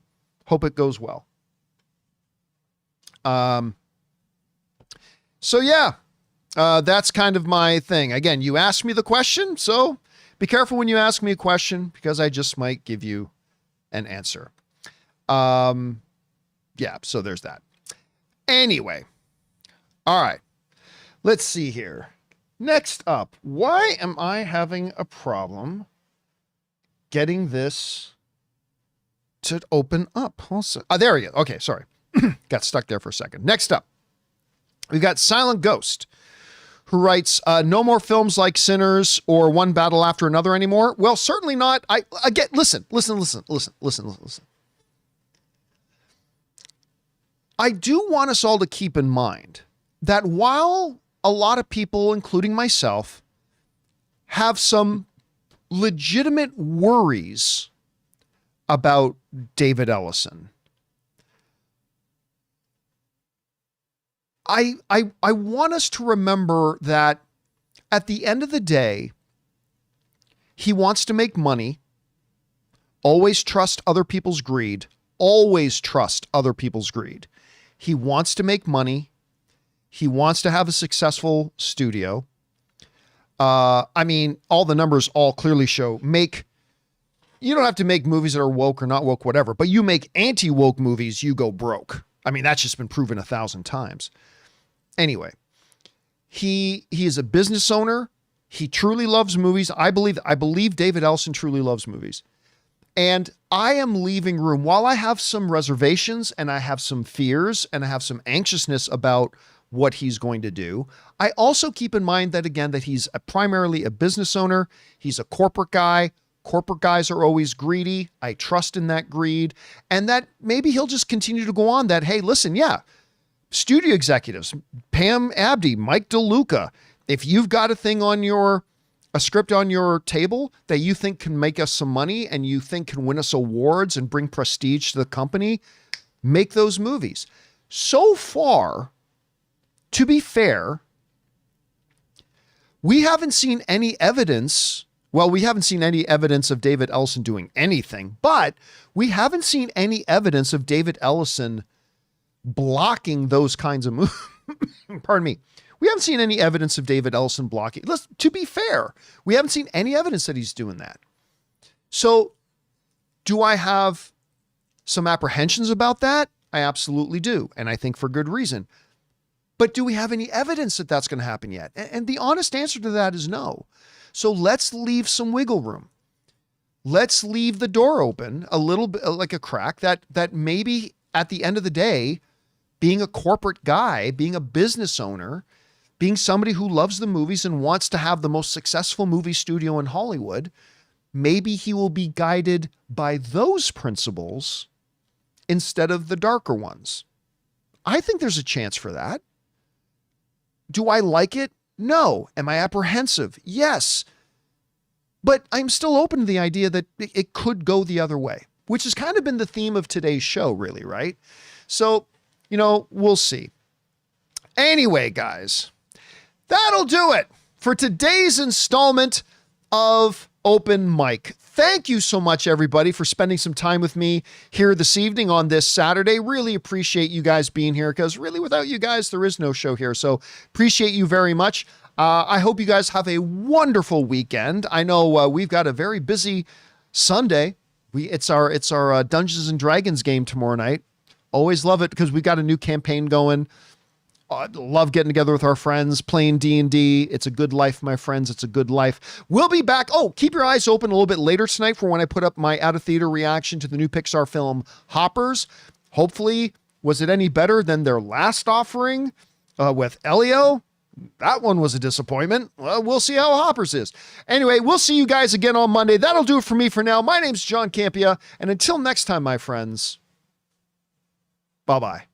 Speaker 1: Hope it goes well. So yeah, that's kind of my thing. Again, you asked me the question, so be careful when you ask me a question because I just might give you an answer. Yeah, so there's that. Anyway. All right. Let's see here. Next up, why am I having a problem getting this to open up? Also, there we go. Okay, sorry. Got stuck there for a second. Next up, we've got Silent Ghost, who writes, no more films like Sinners or One Battle After Another anymore. Well, certainly not. Listen. I do want us all to keep in mind that while a lot of people, including myself, have some legitimate worries about David Ellison, I want us to remember that at the end of the day, he wants to make money. Always trust other people's greed. Always trust other people's greed. He wants to make money. He wants to have a successful studio. I mean, all the numbers all clearly show you don't have to make movies that are woke or not woke, whatever, but you make anti-woke movies, you go broke. I mean, that's just been proven 1,000 times. Anyway, he is a business owner. He truly loves movies. I believe David Ellison truly loves movies. And I am leaving room, while I have some reservations and I have some fears and I have some anxiousness about what he's going to do, I also keep in mind that, again, that he's primarily a business owner. He's a corporate guy. Corporate guys are always greedy. I trust in that greed. And that maybe he'll just continue to go on that, hey, listen, yeah, studio executives, Pam Abdi, Mike DeLuca, if you've got a script on your table that you think can make us some money and you think can win us awards and bring prestige to the company, make those movies. So far, to be fair, we haven't seen any evidence. Well, we haven't seen any evidence of David Ellison doing anything, but we haven't seen any evidence of David Ellison blocking those kinds of movies. Pardon me. We haven't seen any evidence of David Ellison blocking. To be fair, we haven't seen any evidence that he's doing that. So do I have some apprehensions about that? I absolutely do. And I think for good reason. But do we have any evidence that that's going to happen yet? And the honest answer to that is no. So let's leave some wiggle room. Let's leave the door open a little bit, like a crack that maybe at the end of the day, being a corporate guy, being a business owner, being somebody who loves the movies and wants to have the most successful movie studio in Hollywood, maybe he will be guided by those principles instead of the darker ones. I think there's a chance for that. Do I like it? No. Am I apprehensive? Yes. But I'm still open to the idea that it could go the other way, which has kind of been the theme of today's show, really, right? So, we'll see. Anyway, guys, that'll do it for today's installment of Open Mic. Thank you so much, everybody, for spending some time with me here this evening on this Saturday. Really appreciate you guys being here, because really without you guys, there is no show here. So appreciate you very much. I hope you guys have a wonderful weekend. I know we've got a very busy Sunday. It's our Dungeons and Dragons game tomorrow night. Always love it because we got a new campaign going. Love getting together with our friends, playing D&D. It's a good life, my friends. It's a good life. We'll be back. Oh, keep your eyes open a little bit later tonight for when I put up my out-of-theater reaction to the new Pixar film, Hoppers. Hopefully, was it any better than their last offering with Elio? That one was a disappointment. Well, we'll see how Hoppers is. Anyway, we'll see you guys again on Monday. That'll do it for me for now. My name's John Campea, and until next time, my friends, bye-bye.